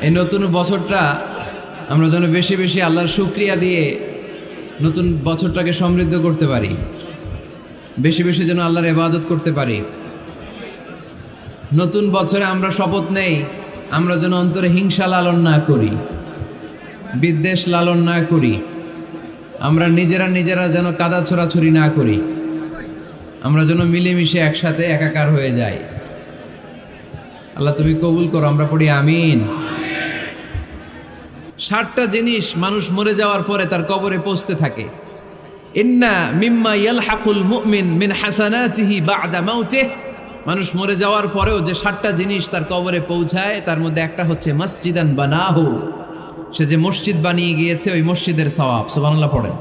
এই নতুন বছরটা আমরা যেন বেশি বেশি আল্লাহর শুকরিয়া দিয়ে নতুন বছরটাকে সমৃদ্ধ করতে পারি, বেশি বেশি যেন আল্লাহর ইবাদত করতে পারি। নতুন বছরে আমরা শপথ নেই, আমরা যেন অন্তরে হিংসা লালন না করি, বিদ্বেষ লালন না করি, আমরা নিজেরা যেন কাদা ছোড়াছুরি না করি, আমরা যেন মিলেমিশে একসাথে একাকার হয়ে যাই। আল্লাহ তুমি কবুল করো, আমরা পড়ি আমিন। 60টা জিনিস মানুষ মরে যাওয়ার পরে তার কবরে পৌঁছতে থাকে। ইন্না মিম্মা ইয়ালহাকুল মুমিন মিন হাসানাতিহি বা'দা মাউতিহি, মানুষ মরে যাওয়ার পরেও যে 60টা জিনিস তার কবরে পৌঁছায় তার মধ্যে একটা হচ্ছে মসজিদান বানাহু, সে যে মসজিদ বানিয়ে গিয়েছে ওই মসজিদের সওয়াব। সুবহানাল্লাহ পড়েন।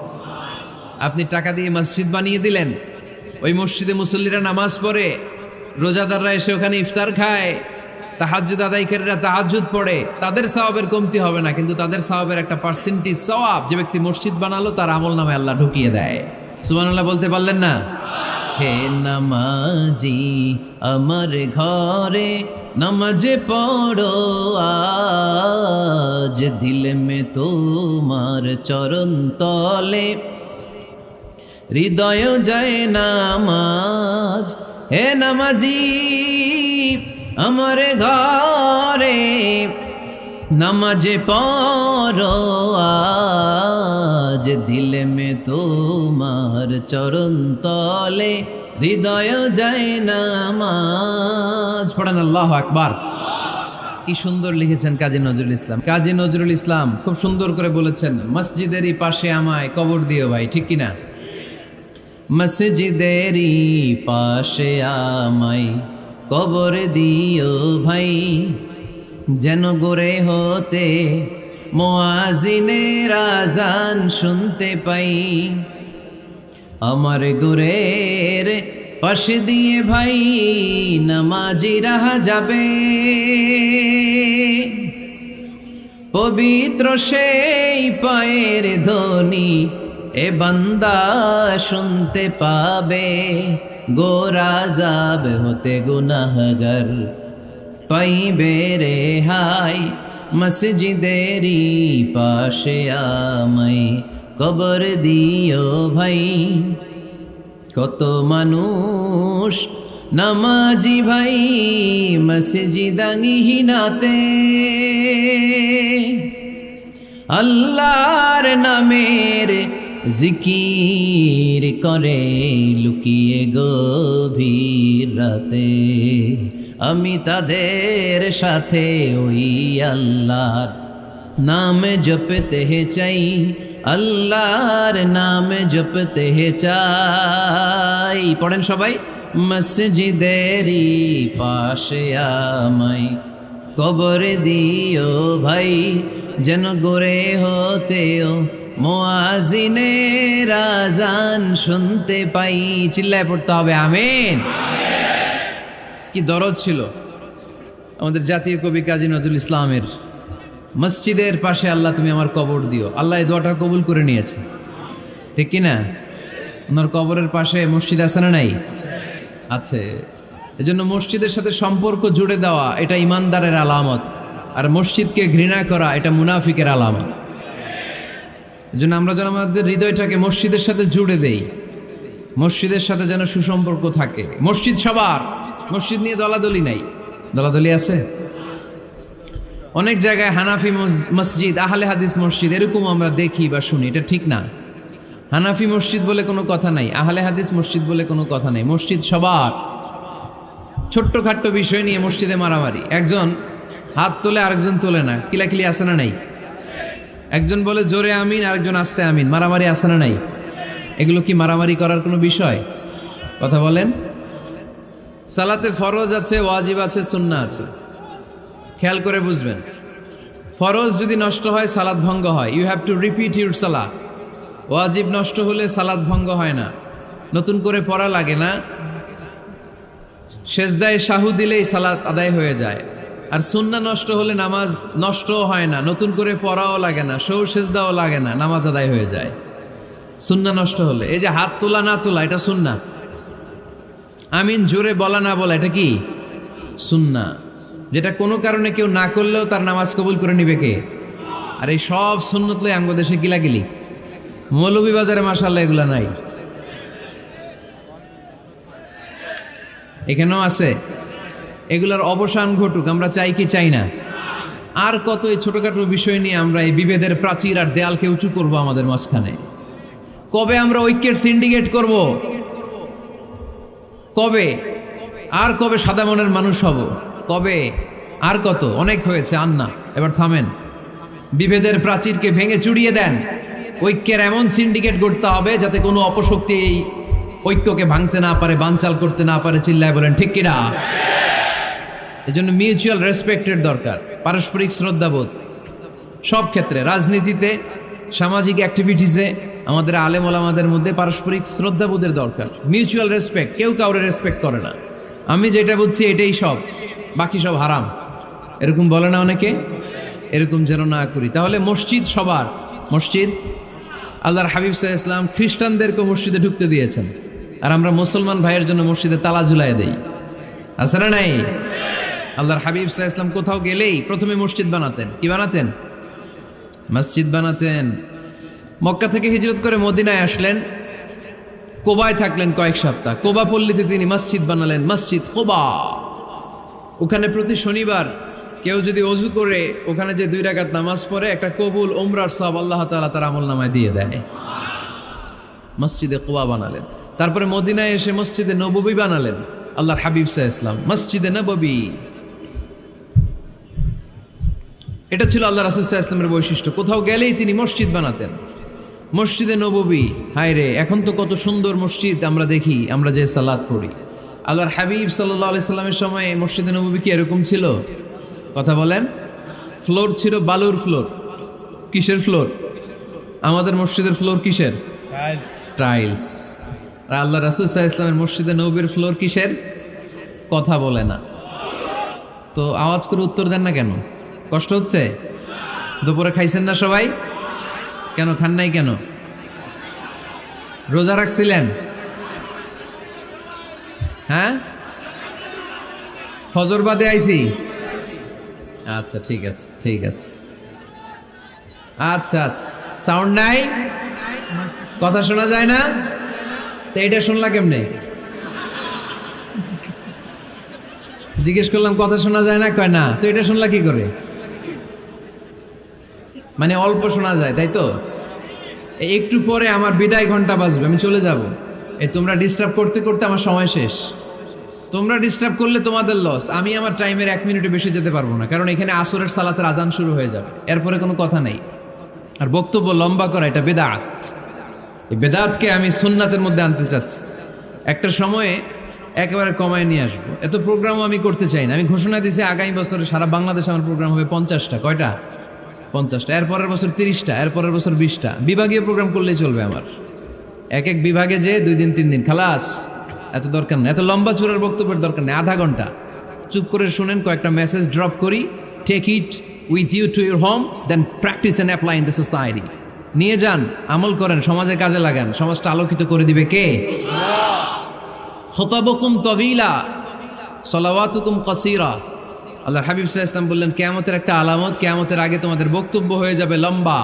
আপনি টাকা দিয়ে মসজিদ বানিয়ে দিলেন, ওই মসজিদে মুসল্লিরা নামাজ পড়ে, রোজাদাররা এসে ওখানে ইফতার খায়, তাহাজ্জুদ আদায়কারীরা তাহাজ্জুদ পড়ে, তাদের সওয়াবের কমতি হবে না, কিন্তু তাদের সওয়াবের একটা পার্সেন্টেজ সওয়াব যে ব্যক্তি মসজিদ বানালো তার আমলনামায় আল্লাহ ঢুকিয়ে দেয়। সুবহানাল্লাহ বলতে পারলেন না? হে নামাজি আমার ঘরে নামাজ পড়ো আজ, দিল মে তোমার চরণ তলে হৃদয় যায় নামাজ। হে নামাজি আমার ঘরে নামাজ পড়ো আজ, দিল মে তোমার চরণ তলে হৃদয় যায় নামাজ। পড়েন আল্লাহু আকবার। কি সুন্দর লিখেছেন কাজী নজরুল ইসলাম। কাজী নজরুল ইসলাম খুব সুন্দর করে বলেছেন, মসজিদেরই পাশে আমায় কবর দিও ভাই, ঠিক কিনা? মসজিদেরই পাশে আমায় কবর দিও ভাই, যেন গোরে হতে মুয়াজ্জিনের আযান শুনতে পাই। আমার গোরের পাশে দিয়ে ভাই নামাজিরা যাবে, পবিত্র সেই পায়ের ধ্বনি এ বান্দা শুনতে পাবে। গোরা যাব হতে গুনাহগার পাইবে রেহাই, মসজিদেরই পাশে আমায় কবর দিও ভাই। কত মানুষ নামাজি ভাই মসজিদাঙ্গিহীনাতে, আল্লাহর নামের জিকির করে লুকিয়ে গভীর রাতে। আমি তাদের সাথে ওই আল্লাহর নাম জপতে চাই, আল্লাহর নাম জপতে চাই। পড়েন সবাই, মসজিদেরই পাশে আমায় কবর দিও ভাই, যেন গোরে হতেও মুয়াজ্জিনের আযান শুনতে পাই। চিল্লায় পড়তে হবে আমিন। কি দরদ ছিল আমাদের জাতীয় কবি কাজী নজরুল ইসলামের, মসজিদের পাশে আল্লাহ তুমি আমার কবর দিও। আল্লাহ এই দোয়াটা কবুল করে নিয়েছে, ঠিক কিনা? ওনার কবরের পাশে মসজিদ আছে না নাই? আছে। এজন্য মসজিদের সাথে সম্পর্ক জুড়ে দেওয়া এটা ইমানদারের আলামত, আর মসজিদকে ঘৃণা করা এটা মুনাফিকের আলামত। এজন্য আমরা যেন আমাদের হৃদয়টাকে মসজিদের সাথে জুড়ে দেই, মসজিদের সাথে যেন সুসম্পর্ক থাকে। মসজিদ সবার, মসজিদ নিয়ে দলাদলি নাই। দলাদলি আছে অনেক জায়গায়, হানাফি মসজিদ, আহলে হাদিস মসজিদ এরকম আমরা দেখি বা শুনি, এটা ঠিক না। হানাফি মসজিদ বলে কোনো কথা নাই, আহলে হাদিস মসজিদ বলে কোনো কথা নাই। মসজিদ সবার। ছোট্টখাট্ট বিষয় নিয়ে মসজিদে মারামারি, একজন হাত তোলে আরেকজন তোলে না, কিলাকিলি আছে না নাই? একজন বলে জোরে আমিন, আরেকজন আস্তে আমিন, মারামারি আছে না নাই? এগুলো কি মারামারি করার কোনো বিষয়? কথা বলেন। সালাতে ফরজ আছে, ওয়াজিব আছে, সুন্নাহ আছে। খেয়াল করে বুঝবেন, ফরজ যদি নষ্ট হয় সালাত ভঙ্গ হয়, you have to repeat your সালাত। ওয়াজিব নষ্ট হলে সালাত ভঙ্গ হয় না, নতুন করে পড়া লাগে না, সেজদায় সাহু দিলেই সালাত আদায় হয়ে যায়। আর সুন্নাহ নষ্ট হলে নামাজ নষ্টও হয় না, নতুন করে পড়াও লাগে না, সৌ সেজদাও লাগে না, নামাজ আদায় হয়ে যায় সুন্নাহ নষ্ট হলে। এই যে হাত তোলা না তোলা এটা সুন্নাহ, আমিন জোরে বলা না বলা এটা কি সুন্নাহ। যেটা কোনো কারণে কেউ না করলেও তার নামাজ কবুল করে নিবে কে? আর এই সব সুন্নত লই আমগো দেশে গিলাগিলি। মৌলভীবাজারে মাশাআল্লাহ এগুলা নাই, এখানেও আছে। এগুলার অবসান ঘটুক, আমরা চাই কি চাই না? আর কত এই ছোটখাটো বিষয় নিয়ে আমরা এই বিভেদের প্রাচীর আর দেয়ালকে উঁচু করব আমাদের মাঝখানে? কবে আমরা ঐক্যের সিন্ডিকেট করব? কবে? আর কবে সাদা মনের মানুষ হব? কবে? আর কত? অনেক হয়েছে, আর না, এবার থামেন। বিভেদের প্রাচীরকে ভেঙে চুড়িয়ে দেন। ঐক্যের এমন সিন্ডিকেট গড়তে হবে যাতে কোনো অপশক্তি এই ঐক্যকে ভাঙতে না পারে, বানচাল করতে না পারে। চিল্লায় বলেন ঠিক কিনা? এজন্য মিউচুয়াল রেসপেক্টের দরকার, পারস্পরিক শ্রদ্ধাবোধ সব ক্ষেত্রে, রাজনীতিতে, সামাজিক অ্যাক্টিভিটিসে আমাদের আলেম ওলামাদের মধ্যে পারস্পরিক শ্রদ্ধাবোধের দরকার, মিউচুয়াল রেসপেক্ট। কেউ কাউরে রেসপেক্ট করে না, আমি যেটা বুঝছি এটাই সব, বাকি সব হারাম, এরকম বলে না অনেকে? এরকম যেন না করি। তাহলে মসজিদ সবার, মসজিদ আল্লাহর হাবিব সাল্লাল্লাহু আলাইহি ওয়াসাল্লাম খ্রিস্টানদেরকে মসজিদে ঢুকতে দিয়েছেন, আর আমরা মুসলমান ভাইয়ের জন্য মসজিদে তালা ঝুলাই দেই, আছে না নাই? আল্লাহর হাবিব সাল্লাল্লাহু আলাইহি ওয়াসাল্লাম কোথাও গেলেই প্রথমে মসজিদ বানাতেন। কি বানাতেন? মসজিদ বানাতেন। মক্কা থেকে হিজরত করে মদিনায় আসলেন, কোবায় থাকলেন কয়েক সপ্তাহ। কোবা পল্লীতে তিনি মসজিদ বানালেন, মসজিদ কোবা। ওখানে প্রতি শনিবার কেউ যদি অজু করে ওখানে যে 2 রাকাত নামাজ পড়ে, একটা কবুল উমরার সওয়াব আল্লাহ তাআলা তার আমলনামায় দিয়ে দেয়। মসজিদে কোবা বানালেন। তারপরে মদিনায় এসে মসজিদে নববী বানালেন আল্লাহর হাবিব সাল্লাল্লাহু আলাইহি ওয়াসাল্লাম, মসজিদে নববী। এটা ছিল আল্লাহ রাসূল সাল্লাল্লাহু আলাইহি ওয়াসাল্লামের বৈশিষ্ট্য। কোথাও গেলেই তিনি মসজিদ বানাতেন, মসজিদে নববী। হায় রে, এখন তো কত সুন্দর মসজিদ আমরা দেখি, আমরা যে সালাত পড়ি। আল্লাহর হাবিব সাল্লাল্লাহু আলাইহি সাল্লামের সময় মসজিদে নববী কি এরকম ছিল? কথা বলেন। ফ্লোর ছিল বালুর ফ্লোর। কিসের ফ্লোর? আমাদের মসজিদের ফ্লোর কিসের? টাইলস। আর আল্লাহ রাসূল সাল্লাল্লাহু আলাইহি ওয়াসাল্লামের মসজিদে নববীর ফ্লোর কিসের? কথা বলে না তো, আওয়াজ করে উত্তর দেন না কেন? কষ্ট হচ্ছে? দুপুরে খাইছেন না সবাই? কেন খান নাই কেন? রোজা রাখছিলেন? হ্যাঁ, ফজর বাদে আইছি। আচ্ছা ঠিক আছে, ঠিক আছে। আচ্ছা আচ্ছা, সাউন্ড নাই, কথা শোনা যায় না? তো এটা শুনলা কেমনে? জিজ্ঞেস করলাম কথা শোনা যায় না, কয় না। তো এটা শুনলা কি করে? মানে অল্প শোনা যায়, তাই তো? একটু পরে আমার বিদায় ঘন্টা বাজবে, আমি চলে যাব। এই তোমরা ডিস্টার্ব করতে করতে আমার সময় শেষ। তোমরা ডিস্টার্ব করলে তোমাদের লস। আমি আমার টাইমের 1 মিনিটে বেশি যেতে পারবো না, কারণ এখানে আসরের সালাতের আজান শুরু হয়ে যাবে, এরপরে কোনো কথা নেই। আর বক্তব্য লম্বা করা এটা বেদাত। এই বেদাতকে আমি সুন্নাতের মধ্যে আনতে চাচ্ছি। একটা সময়ে একেবারে কমায় নিয়ে আসবো। এত প্রোগ্রামও আমি করতে চাই না। আমি ঘোষণা দিয়েছি আগামী বছরে সারা বাংলাদেশে আমার প্রোগ্রাম হবে 50টা। কয়টা? 50টা। এরপরের বছর 30টা, এরপরের বছর 20টা। বিভাগীয় প্রোগ্রাম করলেই চলবে আমার। এক এক বিভাগে যে 2 দিন 3 দিন খালাস। এত দরকার নেই, এত লম্বা চূড়ার বক্তব্যের দরকার নেই। আধা ঘন্টা চুপ করে শুনেন, কয়েকটা মেসেজ ড্রপ করি, take it with you to your home, then practice and apply in the society. নিয়ে যান, আমল করেন, সমাজে কাজে লাগান। সমাজটা আলোকিত করে দিবে কে? খুতাবুকুম তাবিলা সালাওয়াতুকুম কাসীরা। আল্লাহর হাবিব সাল্লাল্লাহু আলাইহি ওয়াসাল্লাম বললেন, কিয়ামতের একটা আলামত, কিয়ামতের আগে তোমাদের বক্তব্য হয়ে যাবে লম্বা,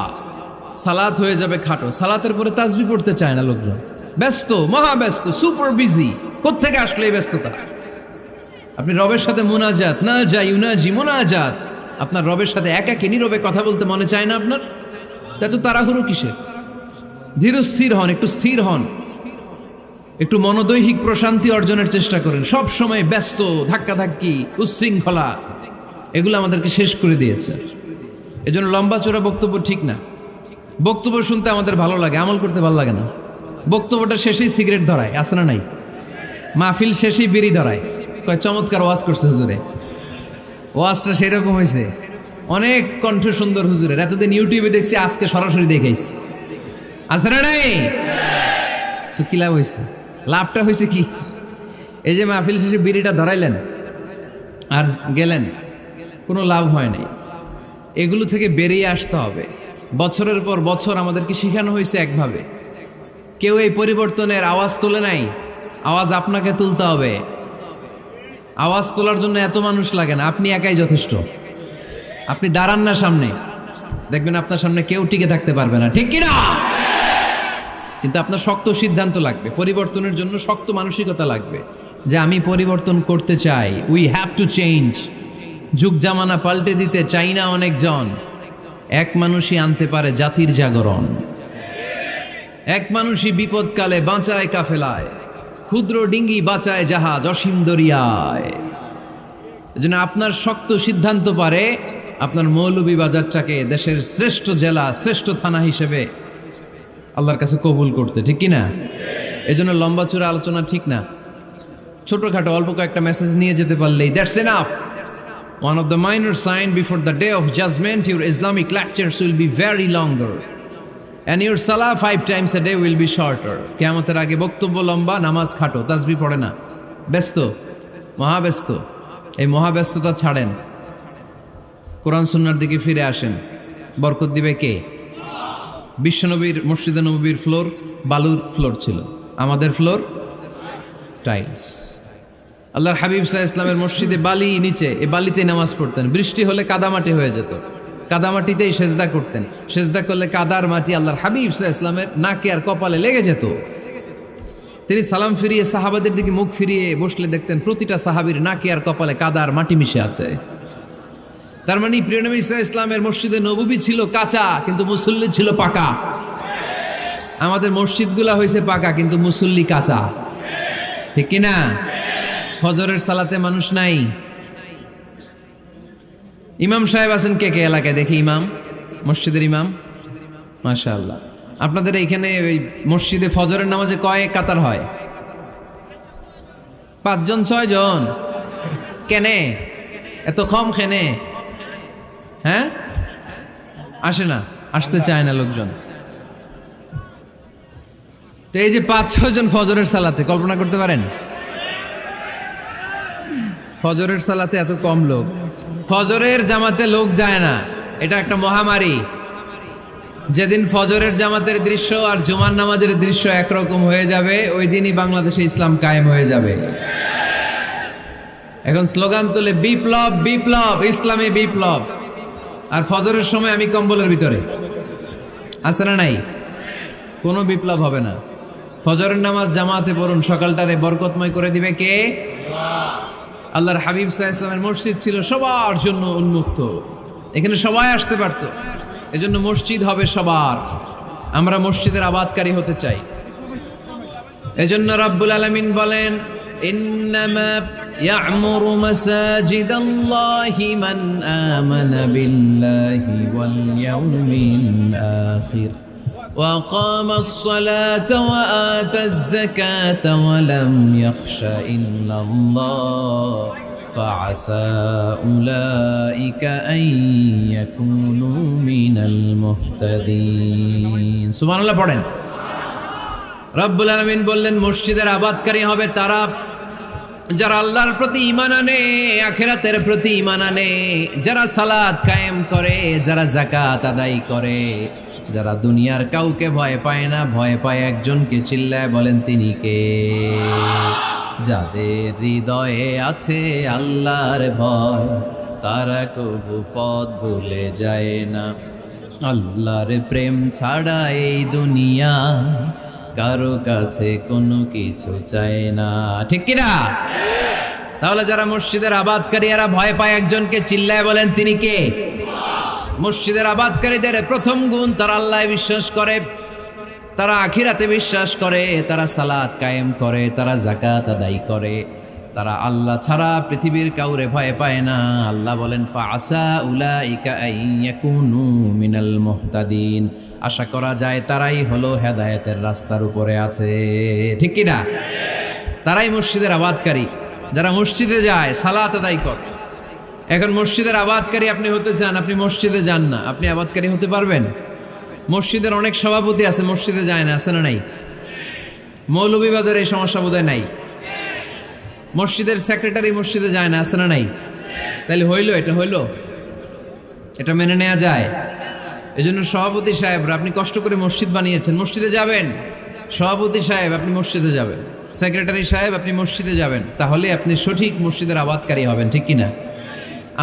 সালাত হয়ে যাবে খাটো। সালাতের পরে তাসবিহ পড়তে চায় না লোকজন, ব্যস্ত, মহাব্যস্ত, সুপার বিজি। কোত্থেকে আসলে এই ব্যস্ততা? আপনি রবের সাথে মুনাজাত, না যাই ইউনাজি মুনাজাত, আপনার রবের সাথে একাকী নীরবে কথা বলতে মনে চায় না আপনার? তা তো তাড়াহুড়ো কিসের? ধীর স্থির হন, একটু স্থির হন, একটু মনোদৈহিক প্রশান্তি অর্জনের চেষ্টা করেন। সব সময় ব্যস্ত, ধাক্কাধাক্কি, উচ্ছৃঙ্খলা, এগুলো আমাদেরকে শেষ করে দিয়েছে। এজন্য লম্বা চোরা বক্তব্য ঠিক না। বক্তব্য শুনতে আমাদের ভালো লাগে, আমল করতে ভালো লাগে না। বক্তব্যটা শেষেই সিগারেট ধরায়, আছে না নাই? মাহফিল শেষেই বিড়ি ধরায়, কয় চমৎকার ওয়াজ করছে হুজুরে। ওয়াজটা সেরকম হয়েছে, অনেক কণ্ঠ সুন্দর হুজুরের। এতদিন ইউটিউবে দেখছি, আজকে সরাসরি দেখাইছি, আছে না নাই? তো কি লাভ হয়েছে? লাভটা হয়েছে কি? এই যে মাহফিল শেষে বিড়িটা ধরাইলেন আর গেলেন, কোনো লাভ হয় নাই। এগুলো থেকে বেরিয়ে আসতে হবে। বছরের পর বছর আমাদেরকে শেখানো হয়েছে একভাবে, কেউ এই পরিবর্তনের আওয়াজ তোলে নাই। আওয়াজ আপনাকে তুলতে হবে। আওয়াজ তোলার জন্য এত মানুষ লাগে না, আপনি একাই যথেষ্ট। আপনি দাঁড়ান না সামনে, দেখবেন আপনার সামনে কেউ টিকে থাকতে পারবে না, ঠিক কিনা? কিন্তু আপনার শক্ত সিদ্ধান্ত লাগবে, পরিবর্তনের জন্য শক্ত মানসিকতা লাগবে যে আমি পরিবর্তন করতে চাই। We have to change. যুগ জামানা পাল্টে দিতে চাই না অনেকজন, এক মানুষই আনতে পারে জাতির জাগরণ। এক মানুষই বিপদকালে বাঁচায় কাফেলায়, ক্ষুদ্র ডিঙ্গি বাঁচায় জাহাজ অসীম দরিয়ায়। এজন্য আপনার শক্ত সিদ্ধান্ত পারে আপনার মৌলভীবাজারটাকে দেশের শ্রেষ্ঠ জেলা, শ্রেষ্ঠ থানা হিসেবে আল্লাহর কাছে কবুল করতে, ঠিক কিনা? এজন্য লম্বা চূড়া আলোচনা ঠিক না, ছোটখাটো অল্প কয়েকটা মেসেজ নিয়ে যেতে পারলেই that's enough. One of the minor sign before the day of judgment, your Islamic lectures will be very longer and your salah 5 times a day will be shorter. কিয়ামতের আগে বক্তব্য লম্বা, নামাজ খাটো, তাসবিহ পড়ে না, ব্যস্ত, মহাব্যস্ত। এই মহাব্যস্ততা ছাড়েন, কোরআন সুন্নাহর দিকে ফিরে আসেন। বরকত দিবে কে? বিশ্বনবীর মসজিদে নববীর ফ্লোর বালুর ফ্লোর ছিল, আমাদের ফ্লোর টাইলস। আল্লাহর হাবিব সাল্লাল্লাহু আলাইহি ওয়াসাল্লামের মসজিদে বালি নিচে, এই বালিতে নামাজ পড়তেন। বৃষ্টি হলে কাদামাটি হয়ে যেত, কাদামাটিতেই সেজদা করতেন। সেজদা করলে কাদার মাটি আল্লাহর হাবিব সাল্লাল্লাহু আলাইহি ওয়াসাল্লামের নাকে আর কপালে লেগে যেত। তিনি সালাম ফিরিয়ে সাহাবাদের দিকে মুখ ফিরিয়ে বসলে দেখতেন প্রতিটা সাহাবীর নাকে আর কপালে কাদার মাটি মিশে আছে। তার মানে প্রিয় নবী সাল্লাল্লাহু আলাইহি ওয়াসাল্লামের মসজিদে নববী ছিল কাঁচা, কিন্তু মুসল্লি ছিল পাকা। আমাদের মসজিদগুলা হয়েছে পাকা, কিন্তু মুসল্লি কাঁচা, ঠিক কিনা? ফজরের সালাতে মানুষ নাই। ইমাম সাহেব আছেন কে কে এলাকায়? দেখি ইমাম, মসজিদের ইমাম, মাশাআল্লাহ। আপনাদের এইখানে ওই মসজিদে ফজরের নামাজে কয় কাতার হয়? 5 জন 6 জন? কেনে এত কম? কেনে? হ্যাঁ, আসে না, আসতে চায় না লোকজন। তো এই যে 5-6 জন ফজরের সালাতে, কল্পনা করতে পারেন ফজরের সালাতে এত কম লোক? ফজরের জামাতে লোক যায় না, এটা একটা মহামারী। যেদিন ফজরের জামাতের দৃশ্য আর জুমার নামাজের দৃশ্য একরকম হয়ে যাবে, ওই দিনই বাংলাদেশে ইসলাম কায়েম হয়ে যাবে। এখন স্লোগান তুলে বিপ্লব বিপ্লব, ইসলামী বিপ্লব। আর ফজরের সময় আমি কম্বলের ভিতরে, আছে না নাই? কোনো বিপ্লব হবে না। ফজরের নামাজ জামাতে পড়ুন, সকালটারে বরকতময় করে দিবে কে? আল্লাহর হাবিব সাল্লাল্লাহু আলাইহি ওয়াসাল্লামের মসজিদ ছিল সবার জন্য উন্মুক্ত, এখানে সবাই আসতে পারত। এজন্য মসজিদ হবে সবার। আমরা মসজিদের আবাদকারী হতে চাই। এজন্য রাব্বুল আলামিন বলেন, ইন্নামা ইয়া'মুরু মাসাজিদাল্লাহি মান আমানা বিল্লাহি ওয়াল ইয়াউমিল আখির وأقام الصلاة وآتى الزكاة ولم يخش إلا الله فعسى أولئك أن يكونوا من المهتدين سبحان الله পড়েন। রব্বুল আলামিন বললেন মসজিদের আবাদকারী হবে তারা যারা আল্লাহর প্রতি ঈমান আনে, আখিরাতের প্রতি ঈমান আনে, যারা সালাত কায়েম করে, যারা যাকাত আদায় করে, যারা দুনিয়ার কাউকে ভয় পায় না, ভয় পায় একজনকে, চিল্লায় বলেন তিনি কে? যাদের হৃদয়ে আছে আল্লাহর ভয়, তারা কবু পথ ভুলে যায় না। আল্লাহর প্রেম ছাড়া এই দুনিয়া কারো কাছে কোনো কিছু চায় না, ঠিক কিনা? তাহলে যারা মসজিদের আবাদকারী এরা ভয় পায় একজনকে, চিল্লায় বলেন তিনি কে? মসজিদের আবাদকারীদের প্রথম গুণ, তারা আল্লাহয় বিশ্বাস করে, তারা আখিরাতে বিশ্বাস করে, তারা সালাত কায়েম করে, তারা যাকাত আদায় করে, তারা আল্লাহ ছাড়া পৃথিবীর কাউরে ভয় পায় না। আল্লাহ বলেন ফাআসা উলাইকা আইয়াকুনু মিনাল মুহতাদিন, আশা করা যায় তারাই হলো হেদায়েতের রাস্তার উপরে আছে, ঠিক কি না? তারাই মসজিদের আবাদকারী, যারা মসজিদে যায়, সালাত আদায় করে। এখন মসজিদের আবাদকারী আপনি হতে চান, আপনি মসজিদে যান না, আপনি আবাদকারী হতে পারবেন? মসজিদের অনেক সভাপতি আছে মসজিদে যায় না, আছে না নাই? মৌলভীবাজারে এই সমস্যা বোধহয় নাই। মসজিদের সেক্রেটারি মসজিদে যায় না, আছে না নাই? তাহলে হইলো, এটা হইলো, এটা মেনে নেওয়া যায়? এজন্য সভাপতি সাহেবরা, আপনি কষ্ট করে মসজিদ বানিয়েছেন, মসজিদে যাবেন। সভাপতি সাহেব আপনি মসজিদে যাবেন, সেক্রেটারি সাহেব আপনি মসজিদে যাবেন, তাহলে আপনি সঠিক মসজিদের আবাদকারী হবেন, ঠিক কিনা?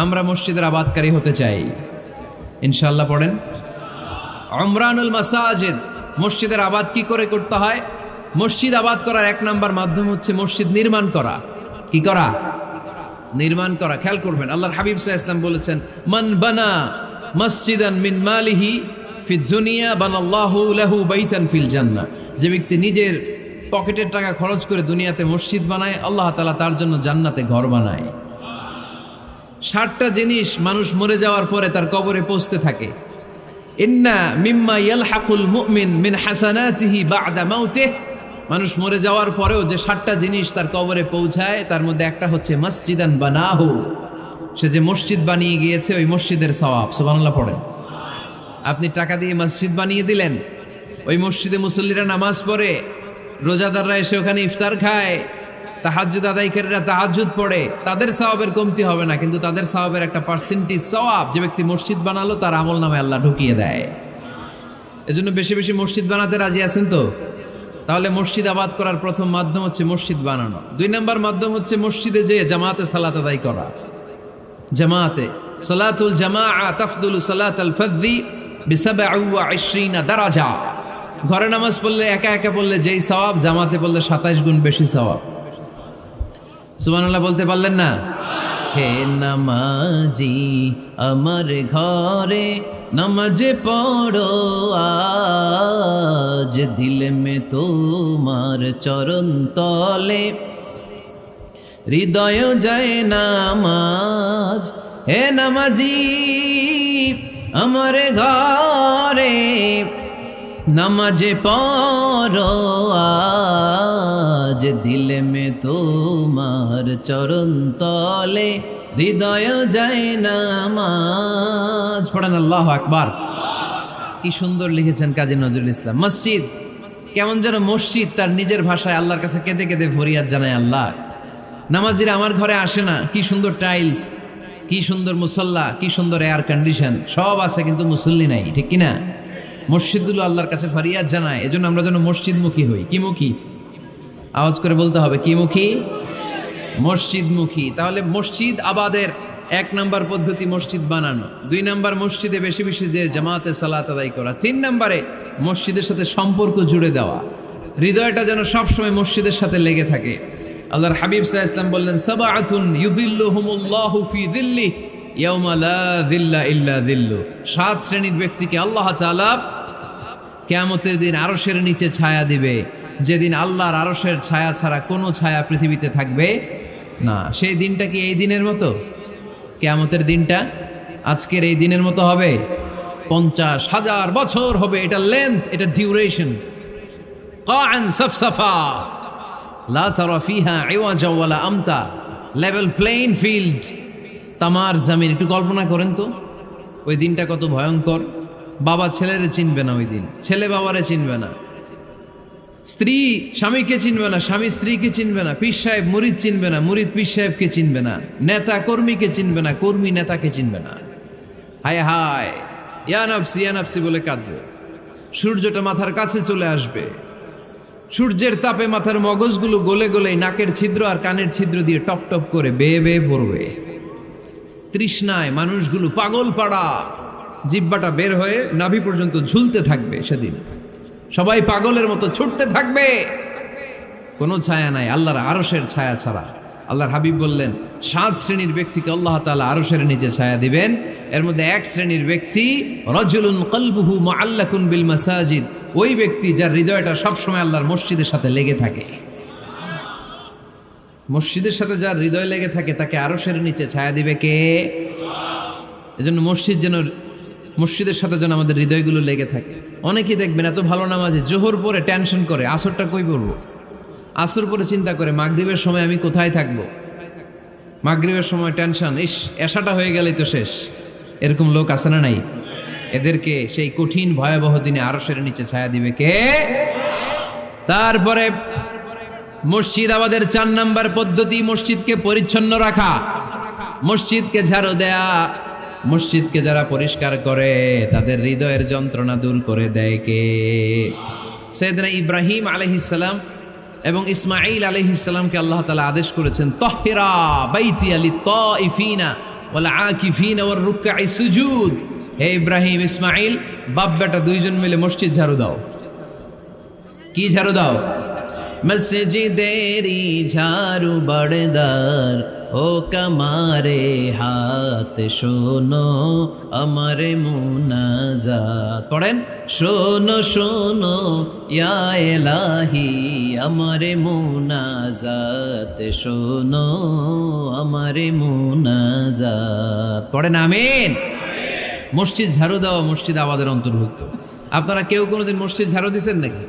আমরা মসজিদের আবাদকারী হতে চাই ইনশাআল্লাহ। পড়েন উমরানুল মাসাজিদ। মসজিদের আবাদ কি করে করতে হয়? মসজিদ আবাদ করার এক নাম্বার মাধ্যম হচ্ছে মসজিদ নির্মাণ করা। কি করা? নির্মাণ করা। খেয়াল করবেন, আল্লাহর হাবিব সাল্লাল্লাহু আলাইহি ওয়াসাল্লাম বলেছেন, মান বানা মসজিদান মিন মালিহি ফিদ দুনিয়া বানাল্লাহু লাহু বাইতান ফিল জান্নাহ। যে ব্যক্তি নিজের পকেটের টাকা খরচ করে দুনিয়াতে মসজিদ বানায়, আল্লাহ তাআলা তার জন্য জান্নাতে ঘর বানায়। 60টা জিনিস মানুষ মরে যাওয়ার পরে তার কবরে পৌঁছতে থাকে। ইন্না মিম্মা ইয়ালহাকুল মুমিন মিন হাসানাতিহি বা'দা মাউতিহি। মানুষ মরে যাওয়ার পরেও যে 60টা জিনিস তার কবরে পৌঁছায়, তার মধ্যে একটা হচ্ছে মসজিদান বানাহু। সে যে মসজিদ বানিয়ে গিয়েছে, ওই মসজিদের সওয়াব। সুবহানাল্লাহ পড়েন। আপনি টাকা দিয়ে মসজিদ বানিয়ে দিলেন, ওই মসজিদে মুসল্লিরা নামাজ পড়ে, রোজাদাররা এসে ওখানে ইফতার খায়, তাহাজ্জুদ আদায়কারীরা তাহাজ্জুদ পড়ে, তাদের সওয়াবের কমতি হবে না, কিন্তু তাদের সওয়াবের একটা পার্সেন্টেজ সওয়াব যে ব্যক্তি মসজিদ বানালো তার আমল নামে আল্লাহ ঢুকিয়ে দেয়। এজন্য বেশি বেশি মসজিদ বানাতে রাজি আছেন তো? তাহলে মসজিদ আবাদ করার প্রথম মাধ্যম হচ্ছে মসজিদ বানানো। 2 নাম্বার মাধ্যম হচ্ছে মসজিদে যে জামাতে সালাত আদায় করা। জামাতে সালাতুল জামাআ তাফদুলু সালাতাল ফাযযি বি27 দারাজা। ঘরে নামাজ পড়লে একা একা পড়লে যেই সওয়াব, জামাতে পড়লে 27 গুণ বেশি সওয়াব। সুবহানাল্লাহ বলতে পারলেন না? হে নামাজি আমার ঘরে নামাজ পড়ো আজ, দিলে মে তোমার চরণ তলে হৃদয় যায় নামাজ। হে নামাজি আমার ঘরে নামাজে পড়ো আজ, দিলে মে তোমার চরণ তলে হৃদয় যায় নামাজ। পড়েন আল্লাহু আকবার। কি সুন্দর লিখেছেন কাজী নজরুল ইসলাম। মসজিদ কেমন যেন মসজিদ তার নিজের ভাষায় আল্লাহর কাছে কেঁদে কেঁদে ফরিয়াদ জানায়, আল্লাহ নামাজিরা আমার ঘরে আসে না, কি সুন্দর টাইলস, কি সুন্দর মুসল্লা, কি সুন্দর এয়ার কন্ডিশন, সব আছে কিন্তু মুসল্লি নাই, ঠিক কিনা? মসজিদগুলো আল্লাহর কাছে ফরিয়াদ জানায়। এজন্য আমরা যেন মসজিদমুখী হই। কি মুখী? আওয়াজ করে বলতে হবে, কি মুখী? মসজিদমুখী। তাহলে মসজিদ আবাদের 1 নাম্বার পদ্ধতি মসজিদ বানানো। 2 নাম্বার মসজিদে বেশি বেশি যে জামাতে সালাত আদায় করা। 3 নাম্বারে মসজিদের সাথে সম্পর্ক জুড়ে দেওয়া, হৃদয়টা যেন সবসময় মসজিদের সাথে লেগে থাকে। আল্লাহর হাবিব সাল্লাল্লাহু আলাইহি ওয়াসাল্লাম বললেন, সাবআতুন ইউযিল্লুহুমুল্লাহু ফি যিল্লিহি ইয়াউমা লা যিল্লা ইল্লা যিল্লু। 7 শ্রেণীর ব্যক্তিকে আল্লাহ তাআলা কিয়ামতের দিন আরশের নিচে ছায়া দিবে, যেদিন আল্লাহর আরশের ছায়া ছাড়া কোনো ছায়া পৃথিবীতে থাকবে না। সেই দিনটা কি এই দিনের মতো? কিয়ামতের দিনটা আজকের এই দিনের মতো হবে? 50,000 বছর হবে। এটা লেন্থ, এটা ডিউরেশন। কাআন সাফসাফা লা তারা ফিহা ইওয়াজা ওয়ালা আমতা। লেভেল প্লেইং ফিল্ড, তামার জমিন। একটু কল্পনা করেন তো ওই দিনটা কত ভয়ঙ্কর। বাবা ছেলেরে চিনবে না ওই দিন, ছেলে বাবারে চিনবে না, স্ত্রী স্বামীকে চিনবে না, স্বামী স্ত্রীকে চিনবে না, পীর সাহেব মুরিদ চিনবে না, মুরিদ পীর সাহেবকে চিনবে না, নেতা কর্মীকে চিনবে না, কর্মী নেতাকে চিনবে না। হায় হায়, ইয়া নাফসি ইয়া নাফসি বলে কাঁদবে। সূর্যটা মাথার কাছে চলে আসবে, সূর্যের তাপে মাথার মগজগুলো গলে গলে নাকের ছিদ্র আর কানের ছিদ্র দিয়ে টপ টপ করে বেয়ে বেয়ে পড়বে। তৃষ্ণায় মানুষগুলো পাগল পাড়া, জিহ্বাটা বের হয়ে নাভি পর্যন্ত ঝুলতে থাকবে। সেদিন সবাই পাগলের মতো ছুটতে থাকবে, কোনো ছায়া নাই আল্লাহর আরশের ছায়া ছাড়া। আল্লাহর হাবিব বললেন, 7 শ্রেণীর ব্যক্তিকে আল্লাহ তাআলা আরশের নিচে ছায়া দিবেন। এর মধ্যে 1 শ্রেণীর ব্যক্তি রাজুলুন কলবুহু মুআল্লাকুন বিল মাসাজিদ। ওই ব্যক্তি যার হৃদয়টা সবসময় আল্লাহর মসজিদের সাথে লেগে থাকে। মসজিদের সাথে যার হৃদয় লেগে থাকে তাকে আরশের নিচে ছায়া দিবে কে? এজন্য মসজিদের সাথে যেন আমাদের হৃদয়গুলো লেগে থাকে। অনেকেই দেখবেন এত ভালো নামাজে, জোহর পরে টেনশন করে আসরটা কই পড়বো, আসর পরে চিন্তা করে মাগরিবের সময় আমি কোথায় থাকবো, মাগরিবের সময় টেনশন, ইস এশাটা হয়ে গেলেই তো শেষ। এরকম লোক আছে না নাই? এদেরকে সেই কঠিন ভয়াবহ দিনে আরশের নিচে ছায়া দিবে কে? তারপরে মসজিদ আমাদের 4 নাম্বার পদ্ধতি, মসজিদকে পরিচ্ছন্ন রাখা, মসজিদকে ঝাড়ু দেয়া। মসজিদকে যারা পরিষ্কার করে তাদের হৃদয়ের যন্ত্রণা দূর করে দেয় কে? সাইয়েদনা ইব্রাহিম আলাইহিস সালাম এবং ইসমাঈল আলাইহিস সালামকে আল্লাহ তাআলা আদেশ করেছেন তাহহিরা বাইতিয়া লিত্তাইফিনা ওয়াল আকিফিনা ওয়ার রুকআই সুজুদ। হে ইব্রাহিম, ইসমাঈল, বাপ বেটা দুইজন মিলে মসজিদ ঝাড়ু দাও। কি ঝাড়ু দাও? মসজিদেরি ঝাড়ু বড়দার ও কমারে হাত শোনো আমার মুনাজাত। পড়েন, শোনো শোনো ইয়া ইলাহি আমার মুনাজাত, শোনো আমার মুনাজাত। পড়েন আমিন। মসজিদ ঝাড়ু দেওয়া মসজিদ আবাদের অন্তর্ভুক্ত। আপনারা কেউ কোনোদিন মসজিদ ঝাড়ু দিয়েছেন নাকি?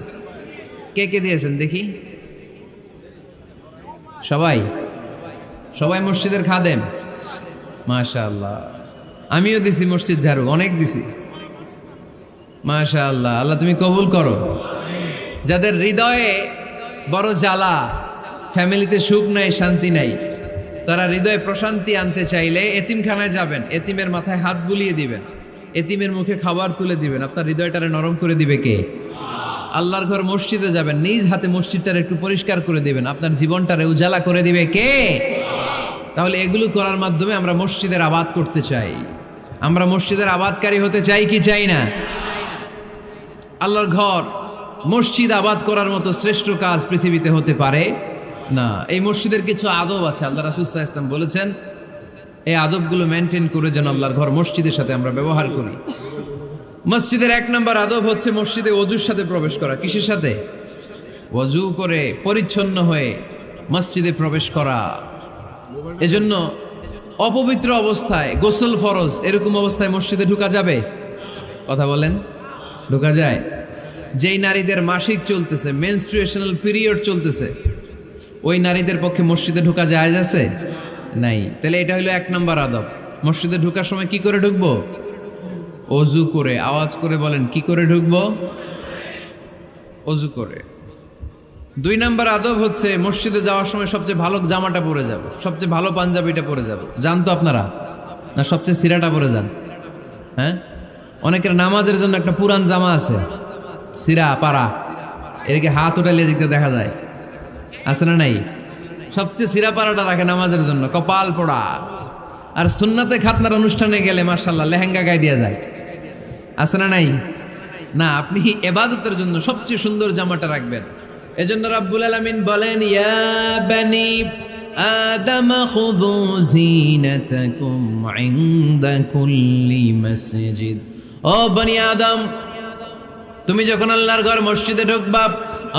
কে কে দিয়েছেন দেখি? সবাই? সবাই মসজিদের খাদেম? মাশাআল্লাহ। আমিও দিছি মসজিদ ঝাড়ু, অনেক দিছি। মাশাআল্লাহ, আল্লাহ তুমি কবুল করো। যাদের হৃদয়ে বড় জ্বালা, ফ্যামিলিতে সুখ নাই, শান্তি নাই, তারা হৃদয়ে প্রশান্তি আনতে চাইলে এতিমখানায় যাবেন, এতিমের মাথায় হাত বুলিয়ে দিবেন, এতিমের মুখে খাবার তুলে দিবেন। আপনার হৃদয়টারে নরম করে দিবে কে? আল্লাহর ঘর মসজিদে যাবেন, নিজ হাতে মসজিদটারে একটু পরিষ্কার করে দিবেন, আপনার জীবনটারে উজালা করে দিবে কে? তাহলে এগুলো করার মাধ্যমে আমরা মসজিদের আবাদ করতে চাই। আমরা মসজিদের আবাদকারী হতে চাই কি চাই না? আল্লাহর ঘর মসজিদ আবাদ করার মতো শ্রেষ্ঠ কাজ পৃথিবীতে হতে পারে না। এই মসজিদের কিছু আদব আছে, আল্লাহ রাসূল সাল্লাল্লাহু আলাইহি ওয়াসাল্লাম বলেছেন এই আদবগুলো মেনটেন করে যেন আল্লাহর ঘর মসজিদের সাথে আমরা ব্যবহার করি। মসজিদের 1 নম্বর আদব হচ্ছে মসজিদে ওযুর সাথে প্রবেশ করা। কিসের সাথে? ওযু করে পরিচ্ছন্ন হয়ে মসজিদে প্রবেশ করা। এজন্য অপবিত্র অবস্থায় গোসল ফরজ, এরকম অবস্থায় মসজিদে ঢোকা যাবে? কথা বলেন, ঢোকা যায়? যেই নারীদের মাসিক চলতেছে, মেনস্ট্রুয়েশনাল পিরিয়ড চলতেছে, ওই নারীদের পক্ষে মসজিদে ঢোকা জায়েজ আছে? নাই। তাহলে এটা হলো 1 নম্বর আদব। মসজিদে ঢোকার সময় কি করে ঢুকবো? ওযু করে। আওয়াজ করে বলেন, কি করে ঢুকবো? ওযু করে। 2 নম্বর আদব হচ্ছে মসজিদে যাওয়ার সময় সবচেয়ে ভালো জামাটা পরে যাব, সবচেয়ে ভালো পাঞ্জাবিটা পরে যাব। জান তো আপনারা? না সবচেয়ে সিরাটা পরে যান? হ্যাঁ, অনেকের নামাজের জন্য একটা পুরান জামা আছে, সিরা পাড়া, এদিকে হাত উঠাইলে দিতে দেখা যায়, আছে না নাই? সবচেয়ে সিরা পাড়াটা রাখে নামাজের জন্য, কপাল পোড়া। আর সুন্নাতে খাতনার অনুষ্ঠানে গেলে মাশাআল্লাহ লেহেঙ্গা গায়ে দেওয়া যায়, আছে না নাই? না, আপনি ইবাদতের জন্য সবচেয়ে সুন্দর জামাটা রাখবেন। এজন্য রাব্বুল আলামিন বলেন, ইয়া বানি আদম খুযু জিনাতাকুম ইনদা কুল্লি মসজিদ। ও বনি আদম, তুমি যখন আল্লাহর ঘর মসজিদে ঢুকবা,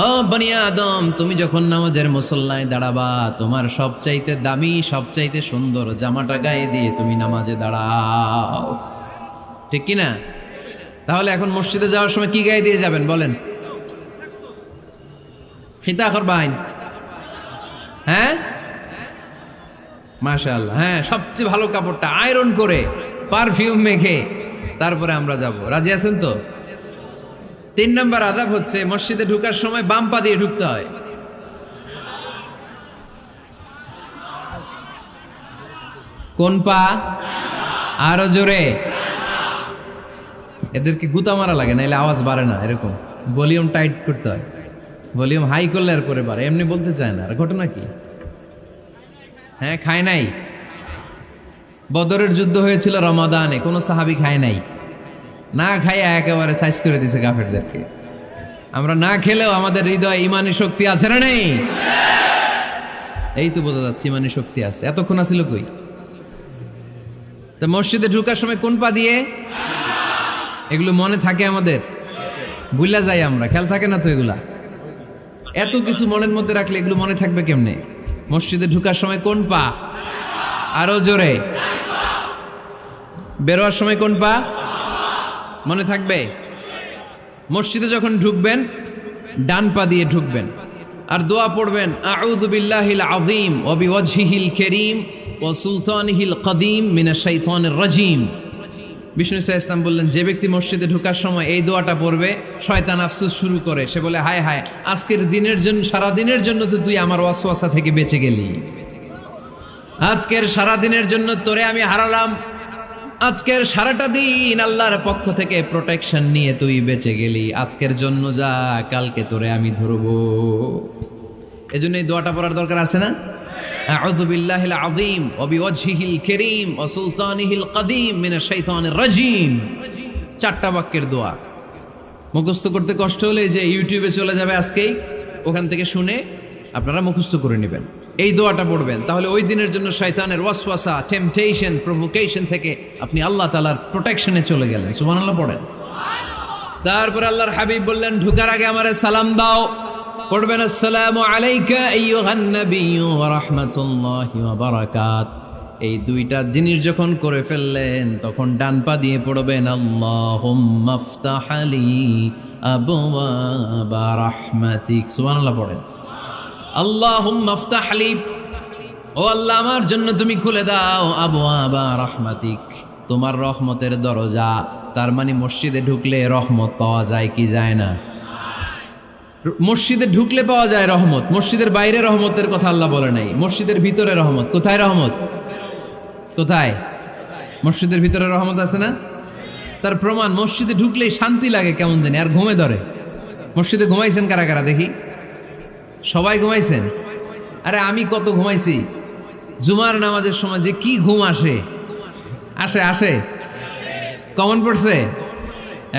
ও বনি আদম, তুমি যখন নামাজের মুসল্লায় দাঁড়াবা, তোমার সবচাইতে দামি, সবচাইতে সুন্দর জামাটা গায়ে দিয়ে তুমি নামাজে দাঁড়াও। ঠিক কি না? তাহলে এখন মসজিদে যাওয়ার সময় কি গায়ে দিয়ে যাবেন বলেন? খিতা করবাইন? হ্যাঁ, মাশাআল্লাহ। হ্যাঁ, সবচেয়ে ভালো কাপড়টা আয়রন করে পারফিউম মেখে তারপরে আমরা যাব। রাজি আছেন তো? 3 নম্বর আদব হচ্ছে মসজিদে ঢোকার সময় বাম পা দিয়ে ঢুকতে হয়। কোন পা? আরো জোরে। এদেরকে গুতা মারা লাগে, নাইলে আওয়াজ বাড়ে না। এরকম ভলিউম টাইট করতে হয়, ভলিউম হাই করলে আর পরে বাড়ে। এমনি বলতে চায় না। আর ঘটনা কি? হ্যাঁ, খায় নাই। বদরের যুদ্ধ হয়েছিল রমাদানে, কোনো সাহাবী খায় নাই, না খাইয়া একেবারে সাইজ করে দিছে কাফেরদেরকে। আমরা না খেলেও আমাদের হৃদয়ে ইমানি শক্তি আছে না নেই? এই তো বোঝা যাচ্ছে ইমানি শক্তি আছে। এতক্ষণ আছিল কই? তো মসজিদে ঢোকার সময় কোন পা দিয়ে? এগুলো মনে থাকে আমাদের? ভুলা যাই আমরা, খেয়াল থাকে না তো এগুলা। এত কিছু মনের মধ্যে রাখলে এগুলো মনে থাকবে কেমনে? মসজিদে ঢোকার সময় কোন পা? আরো জোরে। বেরোয়ার সময় কোন পা? মনে থাকবে? মসজিদে যখন ঢুকবেন ডান পা দিয়ে ঢুকবেন, আর দোয়া পড়বেন, আউযু বিল্লাহিল আযীম ওয়া বিওয়াজহিল কারীম ওয়া সুলতানিহিল কদীম মিনাশ শাইতানির রাজীম। বিষ্ণু সাল্লাল্লাহু আলাইহি ওয়াসাল্লাম বললেন, যে ব্যক্তি মসজিদে ঢোকার সময় এই দোয়াটা পড়বে, শয়তান আফসোস শুরু করে। সে বলে, হায় হায়, আজকের দিনের জন্য, সারা দিনের জন্য তো তুই আমার ওয়াসওয়াসা থেকে বেঁচে গেলি। আজকের সারা দিনের জন্য তোরে আমি হারালাম, আজকের সারাটা দিন আল্লাহর পক্ষ থেকে প্রোটেকশন নিয়ে তুই বেঁচে গেলি। আজকের জন্য যা, কালকে তোরে আমি ধরবো। এজন্য এই দোয়াটা পড়ার দরকার আছে না? আউযু বিল্লাহিল আযীম ওয়া বিওয়াজহিল কারীম ওয়া সুলতানিহিল কাদীম মিনাশ শাইতানির রাজীম। 4টা বাক্যের দোয়া। মুখস্থ করতে কষ্ট হলে যে ইউটিউবে চলে যাবে আজকেই, ওখান থেকে শুনে আপনারা মুখস্থ করে নেবেন, এই দোয়াটা পড়বেন। তাহলে ওই দিনের জন্য শয়তানের ওয়াসওয়াসা, টেম্পটেশন, প্রভোকেশন থেকে আপনি আল্লাহ তাআলার প্রোটেকশনে চলে গেলেন। সুবহানাল্লাহ পড়েন। তারপর আল্লাহর হাবিব বললেন, ঢোকার আগে আমারে সালাম দাও। পড়বেন, আসসালামু আলাইকা আইয়ুহান নাবিয়্যু ওয়া রাহমাতুল্লাহি ওয়া বারাকাত। এই 2টা জিনিস যখন করে ফেললেন, তখন ডান পা দিয়ে পড়বেন, আল্লাহুম্মা আফতাহ লি আবওয়াবা রাহমাতিক। সুবহানাল্লাহ পড়েন। আল্লাহুম্মা আফতাহ লি, ও আল্লাহ আমার জন্য তুমি খুলে দাও আবওয়াবা রাহমাতিক, তোমার রহমতের দরজা। তার মানে মসজিদে ঢুকলে রহমত পাওয়া যায় কি যায় না? মসজিদে ঢুকলে পাওয়া যায় রহমত। মসজিদের বাইরে রহমতের কথা আল্লাহ বলে নাই, মসজিদের ভিতরে রহমত। কোথায় রহমত? কোথায়? মসজিদের ভিতরে রহমত আছে না? তার প্রমাণ, মসজিদে ঢুকলেই শান্তি লাগে কেমন জানি, আর ঘুমে ধরে। মসজিদে ঘুমাইছেন কারা কারা দেখি? সবাই ঘুমাইছেন? আরে আমি কত ঘুমাইছি। জুমার নামাজের সময় যে কি ঘুম আসে, আসে আসে কমন পড়ছে,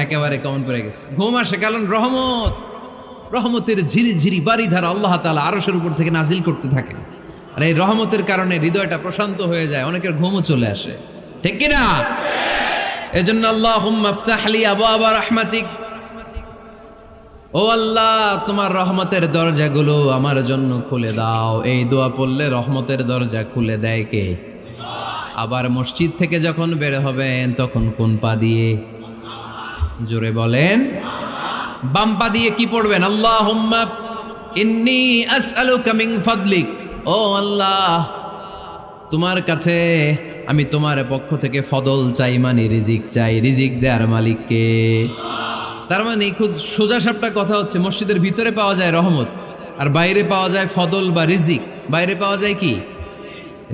একেবারে কমন পড়ে গেছে। ঘুম আসে কারণ রহমত, রহমতের ঝিরি ঝিরি বাড়ি ধারা আল্লাহ তাআলা আরশের উপর থেকে নাজিল করতে থাকে। আর এই রহমতের কারণে হৃদয়টা প্রশান্ত হয়ে যায়, অনেকের ঘুমও চলে আসে, ঠিক কি না? এজন্য আল্লাহুম্মা আফতাহ লি আবওয়াবা রাহমাতিক, ও আল্লাহ তোমার রহমতের দরজাগুলো আমার জন্য খুলে দাও। এই দোয়া পড়লে রহমতের দরজা খুলে দেয় কে? আবার মসজিদ থেকে যখন বের হবেন তখন কোন পা দিয়ে? জোরে বলেন। বাম পা দিয়ে কি পড়বেন? আল্লাহুম্মা ইন্নী আসআলুকা মিন ফাদলিক, ও আল্লাহ তোমার কাছে আমি তোমার পক্ষ থেকে ফদল চাই, মানে রিজিক চাই। রিজিক দেওয়ার মালিক কে? তার মানে খুব সোজা সাপটা কথা হচ্ছে, মসজিদের ভিতরে পাওয়া যায় রহমত, আর বাইরে পাওয়া যায় ফদল বা রিজিক। বাইরে পাওয়া যায় কি?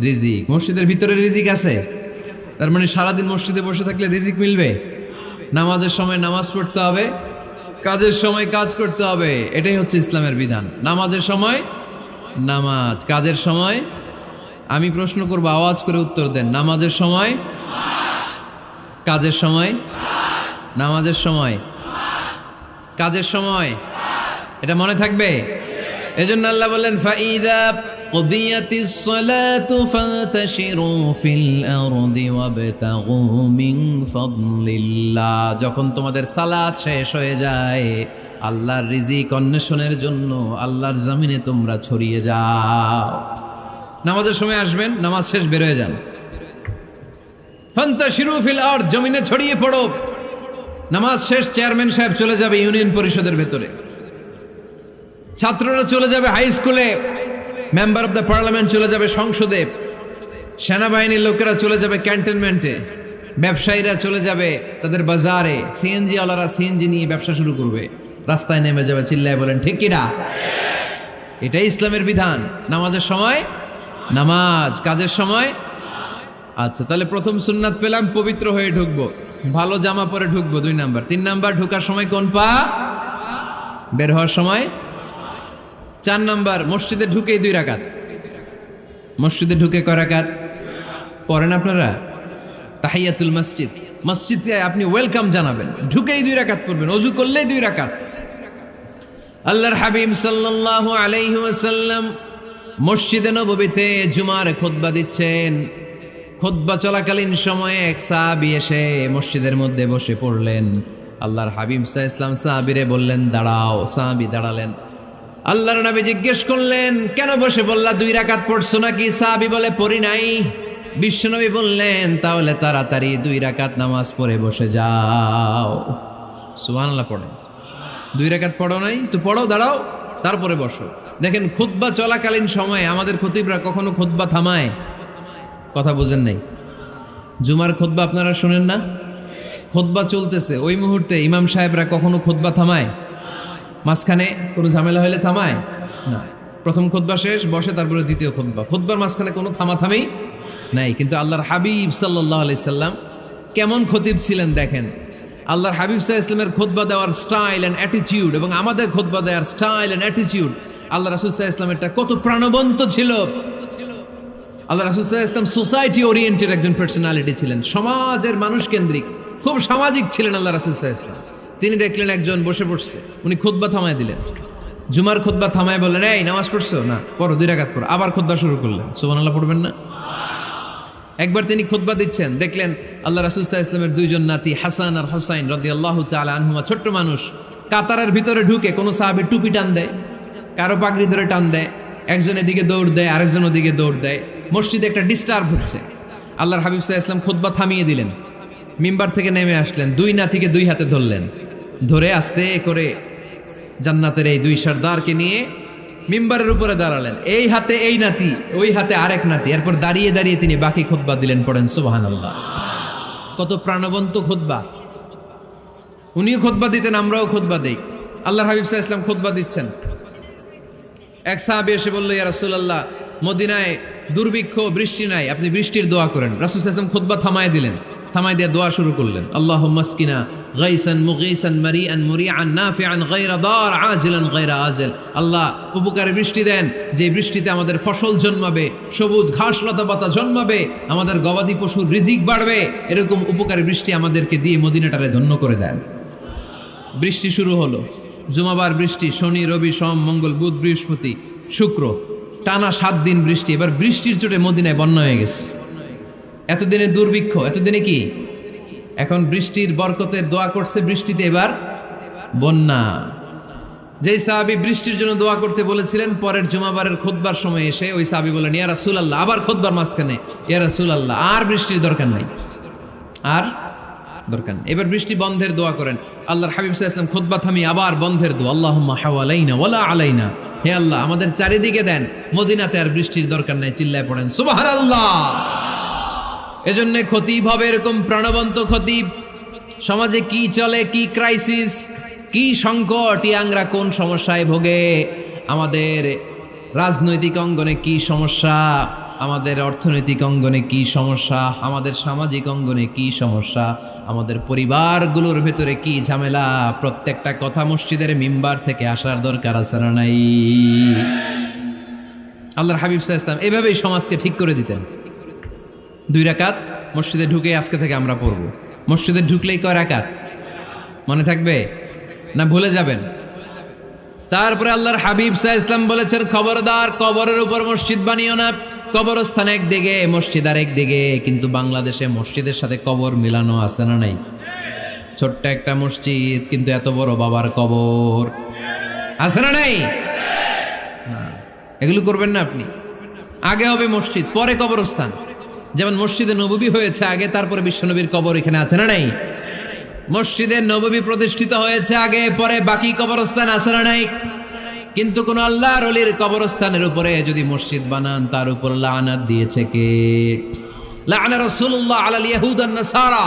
রিজিক। মসজিদের ভিতরে রিজিক আছে। তার মানে সারাদিন মসজিদে বসে থাকলে রিজিক মিলবে? নামাজের সময় নামাজ পড়তে হবে, কাজের সময় কাজ করতে হবে। এটাই হচ্ছে ইসলামের বিধান। নামাজের সময় নামাজ, কাজের সময়। আমি প্রশ্ন করবো, আওয়াজ করে উত্তর দেন। নামাজের সময়, কাজের সময়, নামাজের সময়, কাজের সময়। এটা মনে থাকবে। এজন্য আল্লাহ বললেন, ফাইদা কুদিয়াতিস সালাতু ফান্তাশিরু ফিল আরদি ওয়াবতাগু মিন ফাদলিল্লাহ। যখন তোমাদের সালাত শেষ হয়ে যায়, আল্লাহর রিজিক অন্বেষণের জন্য আল্লাহর জমিনে তোমরা ছড়িয়ে যাও। নামাজের সময় আসবেন, নামাজ শেষ বের হয়ে যান। ফান্তাশিরু ফিল আরদ, জমিনে ছড়িয়ে পড়ো। নামাজ শেষ, চেয়ারম্যান সাহেব চলে যাবে ইউনিয়ন পরিষদের ভেতরে, ছাত্ররা চলে যাবে হাই স্কুলে, মেম্বার অফ দ্য পার্লামেন্ট চলে যাবে সংসদে, সেনাবাহিনীর লোকেরা চলে যাবে ক্যান্টনমেন্টে, ব্যবসায়ীরা চলে যাবে তাদের বাজারে, সিএনজি ওয়ালারা সিএনজি নিয়ে ব্যবসা শুরু করবে, রাস্তায় নেমে যাবে। চিল্লায় বলেন ঠিক কিনা? এটাই ইসলামের বিধান। নামাজের সময় নামাজ, কাজের সময়। আচ্ছা, তাহলে প্রথম সুন্নাত পেলাম, পবিত্র হয়ে ঢুকবো, ভালো জামা পরে ঢুকবো। 2 নাম্বার। 3 নাম্বার, ঢুকার সময় কোন পা? বের হওয়ার সময়। 4 নাম্বার, মসজিদে ঢুকেই 2 রাকাত। মসজিদে ঢুকে কয় রাকাত পড়েন আপনারা? তাহিয়াতুল মসজিদ। মসজিদে আপনি ওয়েলকাম জানাবেন, ঢুকেই 2 রাকাত পড়বেন, ওযু করলেই 2 রাকাত। আল্লাহর হাবিব সাল্লাল্লাহু আলাইহি ওয়াসাল্লাম মসজিদে নববীতে জুমার খুতবা দিচ্ছেন। খুতবা চলাকালীন সময়ে এক সাহাবী এসে মসজিদের মধ্যে বসে পড়লেন। আল্লাহর হাবিব সাল্লাল্লাহু আলাইহি ওয়াসাল্লাম সাহাবীরে বললেন দাঁড়াও। সাহাবী দাঁড়ালেন। আল্লাহর নবী জিজ্ঞেস করলেন, কেন বসে বললা? 2 রাকাত পড়ছো নাকি? সাহাবী বলে, পড়ি নাই। বিশ্বনবী বললেন, তাহলে তাড়াতাড়ি 2 রাকাত নামাজ পড়ে বসে যাও। সুবহানাল্লাহ পড়ে। 2 রাকাত পড়ো নাই তো পড়ো, দাঁড়াও, তারপরে বসো। দেখেন, খুতবা চলাকালীন সময়ে আমাদের খতিবরা কখনো খুতবা থামায়? কথা বুঝেন নাই? জুমার খুতবা আপনারা শুনেন না? খুতবা চলতেছে, ওই মুহূর্তে ইমাম সাহেবরা কখনো খুতবা থামায়? মাঝখানে কোনো ঝামেলা হলে থামায় না। প্রথম খুতবা শেষ, বসে, তারপরে দ্বিতীয় খুতবা। খুতবার মাঝখানে কোনো থামাথামি নাই। কিন্তু আল্লাহর হাবিব সাল্লাল্লাহু আলাইহি সাল্লাম কেমন খতিব ছিলেন দেখেন। আল্লাহর হাবিব সাল্লাল্লাহু আলাইহি সাল্লামের খুতবা দেওয়ার স্টাইল এন্ড অ্যাটিটিউড এবং আমাদের খুতবা দেওয়ার স্টাইল এন্ড অ্যাটিটিউড আল্লাহ রাসূল সাল্লাল্লাহু আলাইহি ওয়াসাল্লামেরটা কত প্রাণবন্ত ছিল। আল্লাহ রাসূল সাল্লাল্লাহু আলাইহি ওয়াসাল্লাম সোসাইটি ওরিয়েন্টেড একজন পার্সোনালিটি ছিলেন, সমাজের মানুষ কেন্দ্রিক, খুব সামাজিক ছিলেন আল্লাহ রাসূল সাল্লাল্লাহু আলাইহি ওয়াসাল্লাম। তিনি দেখলেন একজন বসে পড়ছে, উনি খুতবা থামায় দিলেন, জুমার খুতবা থামায় বললেন, এই নামাজ পড়ছো না, পড়ো 2 রাকাত পড়ো। আবার খুতবা শুরু করলেন, সুবহানাল্লাহ পড়বেন না? একবার তিনি খুতবা দিচ্ছেন, দেখলেন আল্লাহ রাসূল সাল্লাল্লাহু আলাইহি ওয়াসাল্লামের 2 জন নাতি হাসান আর হুসাইন রাদিয়াল্লাহু তাআলা আনহুমা, ছোট্ট মানুষ, কাতারের ভিতরে ঢুকে কোন সাহাবী টুপি টান দেয়, কারো পাগড়ি ধরে টান দেয়, একজন এদিকে দৌড় দেয়, আরেকজন ওদিকে দৌড় দেয়, মসজিদে একটা ডিস্টার্ব হচ্ছে। আল্লাহর হাবিব সাল্লাল্লাহু আলাইহি ওয়াসাল্লাম খুতবা থামিয়ে দিলেন, মিম্বার থেকে নেমে আসলেন, 2 নাতিকে 2 হাতে ধরলেন, ধরে আস্তে করে জান্নাতের এই 2 সর্দারকে নিয়ে মিম্বারের উপরে দাঁড়ালেন, এই হাতে এই নাতি, ওই হাতে আরেক নাতি। এরপর দাঁড়িয়ে দাঁড়িয়ে তিনি বাকি খুতবা দিলেন, পড়েন সুবহানাল্লাহ। কত প্রাণবন্ত খুতবা! উনিও খুতবা দিতেন, আমরাও খুতবা দেই। আল্লাহর হাবিব সাল্লাল্লাহু আলাইহি ওয়াসাল্লাম খুতবা দিচ্ছেন, এক সাহাবী এসে বলল, ইয়া রাসূলুল্লাহ, মদিনায় দুর্ভিক্ষ, বৃষ্টি নাই, আপনি বৃষ্টির দোয়া করেন। রাসূল সাল্লাল্লাহু আলাইহি ওয়াসাল্লাম খুতবা থামায় দিলেন, থামায় দিয়ে দোয়া শুরু করলেন, আল্লাহুম্মা আসকিনা গাইসান মুগীসান মারিআন মুরিআন নাফিআন গায়রা দার আজিলান গায়রা আজল। আল্লাহ উপকারে বৃষ্টি দেন, যে বৃষ্টিতে আমাদের ফসল জন্মাবে, সবুজ ঘাস লতা পাতা জন্মাবে, আমাদের গবাদি পশুর রিজিক বাড়বে, এরকম উপকারী বৃষ্টি আমাদেরকে দিয়ে মদিনাটারে ধন্য করে দেন। বৃষ্টি শুরু হলো, জুমাবার বৃষ্টি, শনি রবি সোম মঙ্গল বুধ বৃহস্পতি শুক্র, টানা 7 দিন বৃষ্টি। এবার বৃষ্টির চোটে মদিনায় বন্যা হয়ে গেছে। এতদিনে দুর্ভিক্ষ, এতদিনে কি, এখন বৃষ্টির বরকতের দোয়া করছে, বৃষ্টিতে এবার বন্যা। যেই সাহাবী বৃষ্টির জন্য দোয়া করতে বলেছিলেন, পরের জুমাবারের খুতবার সময় এসে ওই সাহাবী বলেন, ইয়া রাসূলুল্লাহ, আবার খুতবার মাঝখানে, ইয়া রাসূলুল্লাহ, আর বৃষ্টির দরকার নাই, আর দরকার নেই, এবার বৃষ্টি বন্ধের দোয়া করেন। আল্লাহর হাবিব সাল্লাল্লাহু আলাইহি ওয়াসাল্লাম খুতবা থামিয়ে আবার বন্ধের দোয়া, আল্লাহুম্মা হাওয়ালাইনা ওয়ালা আলাইনা, হে আল্লাহ আমাদের চারিদিকে দেন, মদিনাতে আর বৃষ্টির দরকার নাই। চিল্লায় পড়েন সুবহানাল্লাহ। এজন্য খতিব হবে এরকম প্রাণবন্ত খতিব। সমাজে কি চলে, কি ক্রাইসিস, কি সংকট, ইয়াংরা কোন সমস্যায় ভোগে, আমাদের রাজনৈতিক অঙ্গনে কি সমস্যা, আমাদের অর্থনৈতিক অঙ্গনে কি সমস্যা, আমাদের সামাজিক অঙ্গনে কি সমস্যা, আমাদের পরিবারগুলোর ভেতরে কি ঝামেলা, প্রত্যেকটা কথা মসজিদের মিম্বার থেকে আসার দরকার আছে না নাই? আল্লাহর হাবিব সাল্লাল্লাহু আলাইহি ওয়াসাল্লাম এভাবেই সমাজকে ঠিক করে দিতেন। 2 রাকাত মসজিদে ঢুকে আজকে থেকে আমরা পড়ব। মসজিদে ঢুকলেই কয় রাকাত মনে থাকবে না ভুলে যাবেন? তারপরে আল্লাহর হাবিব সাল্লাল্লাহু আলাইহি ওয়াসাল্লাম বলেছেন, খবরদার কবরের উপর মসজিদ বানিও না। কবরস্থান একদিকে, মসজিদ আর একদিকে, কিন্তু বাংলাদেশে মসজিদের সাথে কবর মিলানো আছে না নাই? ছোট্ট একটা মসজিদ, কিন্তু এত বড় বাবার কবর আছে না নাই? এগুলো করবেন না আপনি। আগে হবে মসজিদ, পরে কবরস্থান। যেমন মসজিদে নববী হয়েছে আগে, তারপরে বিশ্বনবীর কবর এখানে আছে না নাই? মসজিদে নববী প্রতিষ্ঠিত হয়েছে আগে, পরে বাকি কবরস্থান আছে না নাই? কিন্তু কোন আল্লাহর ওলির কবরস্থানের উপরে যদি মসজিদ বানান, তার উপর লানাত দিয়েছে কে? লাআনা রাসূলুল্লাহ আলাল ইয়াহুদ ওয়ান নাসারা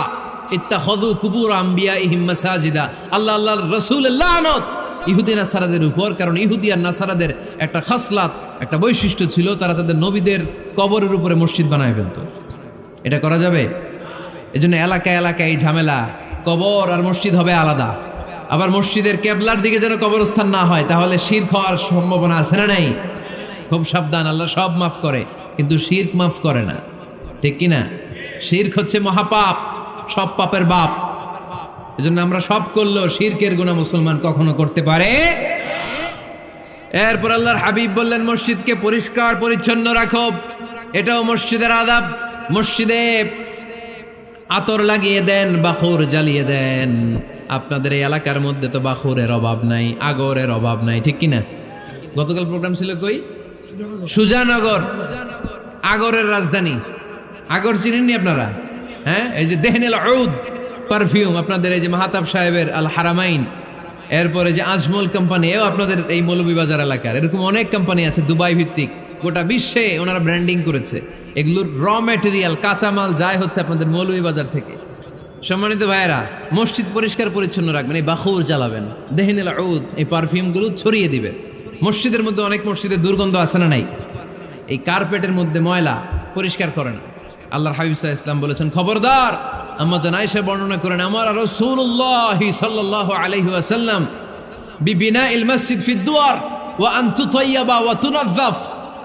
ইত্তাখাযু কুবুর আমবিয়াইহিম মাসাজিদা। আল্লাহর রাসূলের লানত ইহুদি নাসারাদের উপর, কারণ ইহুদি আর নাসারাদের একটা খাসলাত, একটা বৈশিষ্ট্য ছিল, তারা তাদের নবীদের কবরের উপরে মসজিদ বানায় ফেলতো। এটা করা যাবে? এজন্য এলাকায় এলাকায় এই ঝামেলা, কবর আর মসজিদ হবে আলাদা। আবার মসজিদের কেবলার দিকে যেন কবরস্থান না হয়, তাহলে শিরক হওয়ার সম্ভাবনা আছে না নাই? খুব সাবধান, আল্লাহ সব মাফ করে কিন্তু শিরক মাফ করে না, ঠিক কি না? শিরক হচ্ছে মহাপাপ, সব পাপের বাপ। এজন্য আমরা সব করলেও শিরকের গুনাহ মুসলমান কখনো করতে পারে। এরপর আল্লাহর হাবিব বললেন, মসজিদকে পরিষ্কার পরিচ্ছন্ন রাখো, এটাও মসজিদের আদাব। মসজিদে আতর লাগিয়ে দেন, বাখুর জ্বালিয়ে দেন। আপনাদের এই এলাকার মধ্যে তো বাখুরের অভাব নাই, আগরের অভাব নাই, ঠিক কিনা? গতকাল প্রোগ্রাম ছিল কই? সুজানগর, আগরের রাজধানী। আগর চিনেননি আপনারা? হ্যাঁ, এই যে দেহনেল উদ পারফিউম, আপনাদের এই যে মাহাতাব সাহেবের আল হারামাইন, এরপরে যে আজমল কোম্পানি, এও আপনাদের এই মৌলভীবাজার এলাকার। এরকম অনেক কোম্পানি আছে দুবাই ভিত্তিক, গোটা বিশ্বে ওনারা ব্র্যান্ডিং করেছে। এগুলোর র ম্যাটেরিয়াল, কাঁচামাল যায় হচ্ছে আপনাদের মৌলভীবাজার থেকে। সম্মানিত ভাইয়েরা, মসজিদ পরিষ্কার পরিচ্ছন্ন রাখবেন, এই বাখুর জ্বালাবেন, দেহনেল উদ, এই পারফিউমগুলো ছড়িয়ে দিবেন। মসজিদের মধ্যে অনেক মসজিদে দুর্গন্ধ আছে না নাই? এই কার্পেটের মধ্যে ময়লা, পরিষ্কার করেন। আল্লাহর হাবিব সাল্লাল্লাহু আলাইহি ওয়াসাল্লাম বলেছেন, খবরদার। আম্মা জান আয়েশা বর্ণনা করেন, আমার রাসূলুল্লাহ সাল্লাল্লাহু আলাইহি ওয়াসাল্লাম বিবিনাইল মসজিদ ফি দুয়ার, ওয়া আন তুতাইয়াবা ওয়া তুনাজ্জাফ,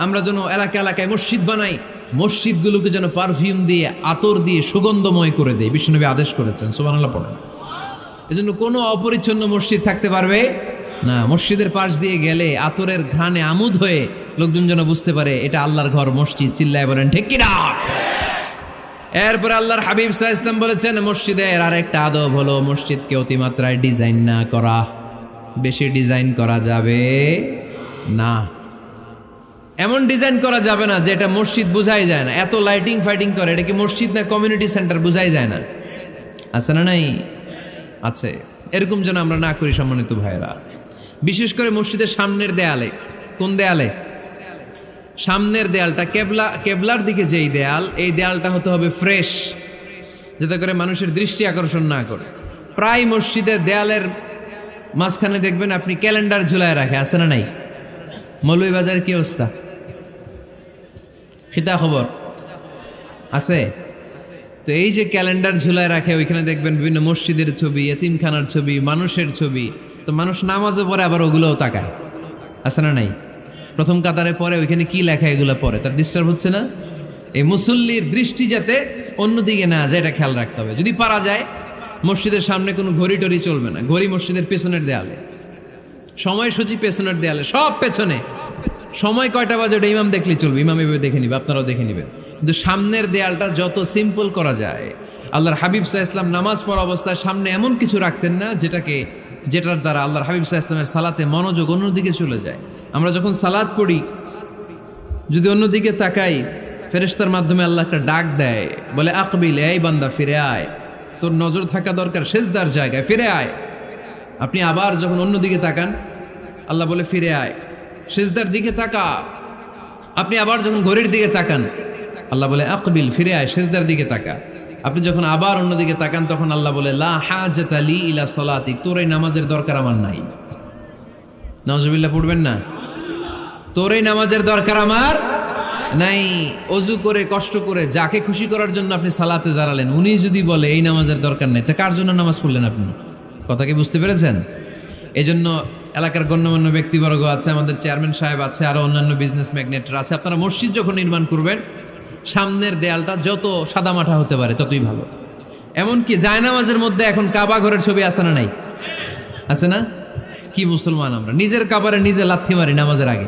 আমরা যেন এলাকা এলাকায় মসজিদ বানাই, মসজিদগুলোকে যেন পারফিউম দিয়ে আতর দিয়ে সুগন্ধময় করে দেয়। বিশ্বনবী আদেশ করেছেন, সুবহানাল্লাহ পড়েন। এজন্য কোনো অপরিচ্ছন্ন মসজিদ থাকতে পারবে না। মসজিদের পাশ দিয়ে গেলে আতরের ঘ্রাণে আমোদ হয়ে লোকজন যেন বুঝতে পারে এটা আল্লাহর ঘর, মসজিদ। চিল্লায় বলেন ঠিক কি না? এরপরে আল্লাহর হাবিব সাল্লাল্লাহু আলাইহি ওয়াসাল্লাম বলেছেন, মসজিদের আরেকটা আদব হলো মসজিদকে অতিমাত্রায় ডিজাইন না করা। বেশি ডিজাইন করা যাবে না। এমন ডিজাইন করা যাবে না যে এটা মসজিদ বোঝাই যায় না। এত লাইটিং ফাইটিং করে, এটা কি মসজিদ না কমিউনিটি সেন্টার বোঝাই যায় না। আছে না নাই? আছে। এরকম যেন আমরা না করি সম্মানিত ভাইয়েরা। বিশেষ করে মসজিদের সামনের দেয়ালে। কোন দেয়ালে? সামনের দেয়ালটা কেবলার দিকে যেই দেয়াল, এই দেয়ালটা হতে হবে ফ্রেশ, যাতে করে মানুষের দৃষ্টি আকর্ষণ না করে। প্রায় মসজিদের দেয়ালের মাঝখানে দেখবেন আপনি ক্যালেন্ডার ঝুলায় রাখে, আছে না নাই? মৌলভীবাজারের কি অবস্থা? খিতা খবর আছে? তো এই যে ক্যালেন্ডার ঝুলায় রাখে, ওইখানে দেখবেন বিভিন্ন মসজিদের ছবি, এতিমখানার ছবি, মানুষের ছবি। তো মানুষ নামাজও পড়ে, আবার ওগুলোও তাকায়, আছে না নাই? প্রথম কাতারে পরে ওইখানে কি লেখা এগুলো পরে, তার ডিস্টার্ব হচ্ছে না? এই মুসল্লির দৃষ্টি যাতে অন্যদিকে না যায়, এটা খেয়াল রাখতে হবে। যদি পারা যায় মসজিদের সামনে কোনো ঘড়ি টড়ি চলবে না। ঘড়ি মসজিদের পেছনের দেয়ালে, সময়সূচি পেছনের দেয়ালে, সব পেছনে। সময় কয়টা বাজে ওটা ইমাম দেখলেই চলবে, ইমাম এভাবে দেখে নিবে, আপনারাও দেখে নিবেন। কিন্তু সামনের দেয়ালটা যত সিম্পল করা যায়। আল্লাহর হাবিব সাল্লাল্লাহু আলাইহি ওয়াসাল্লাম নামাজ পড়া অবস্থায় সামনে এমন কিছু রাখতেন না যেটার দ্বারা আল্লাহর হাবিব সাল্লাল্লাহু আলাইহি ওয়াসাল্লামের সালাতে মনোযোগ অন্যদিকে চলে যায়। আমরা যখন সালাত পড়ি, যদি অন্যদিকে তাকাই, ফেরেশতার মাধ্যমে আল্লাহ একটা ডাক দেয়, বলে আকবিল, এই বান্দা ফিরে আয়, তোর নজর থাকা দরকার সিজদার জায়গায়, ফিরে আয়। আপনি আবার যখন অন্যদিকে তাকান, আল্লাহ বলে ফিরে আয়, সিজদার দিকে তাকা। আপনি আবার যখন ঘড়ির দিকে তাকান, আল্লাহ বলে আকবিল, ফিরে আয়, সিজদার দিকে তাকা। আপনি যখন আবার অন্যদিকে তাকান, তখন আল্লাহ বলে লা হাজাতা লি ইলা সালাতিক, তোর এই নামাজের দরকার আমার নাই। নাউজুবিল্লাহ পড়বেন না? তোর এই নামাজের দরকার আমার নাই। অজু করে কষ্ট করে যাকে খুশি করার জন্য আপনি সালাতে দাঁড়ালেন, উনি যদি বলে এই নামাজের দরকার নেই, তা কার জন্য নামাজ পড়লেন আপনি? কথা কি বুঝতে পেরেছেন? এই জন্য এলাকার গণ্যমান্য ব্যক্তিবর্গ আছে, আমাদের চেয়ারম্যান সাহেব আছে, আরো অন্যান্য বিজনেস ম্যাগনেটরা আছে। আপনারা মসজিদ যখন নির্মাণ করবেন, সামনের দেয়ালটা যত সাদামাটা হতে পারে ততই ভালো। এমনকি জায়নামাজের মধ্যে এখন কাবা ঘরের ছবি আছে না নাই? আছে না? কি মুসলমান আমরা! নিজের কাবারে নিজে লাথি মারি নামাজের আগে,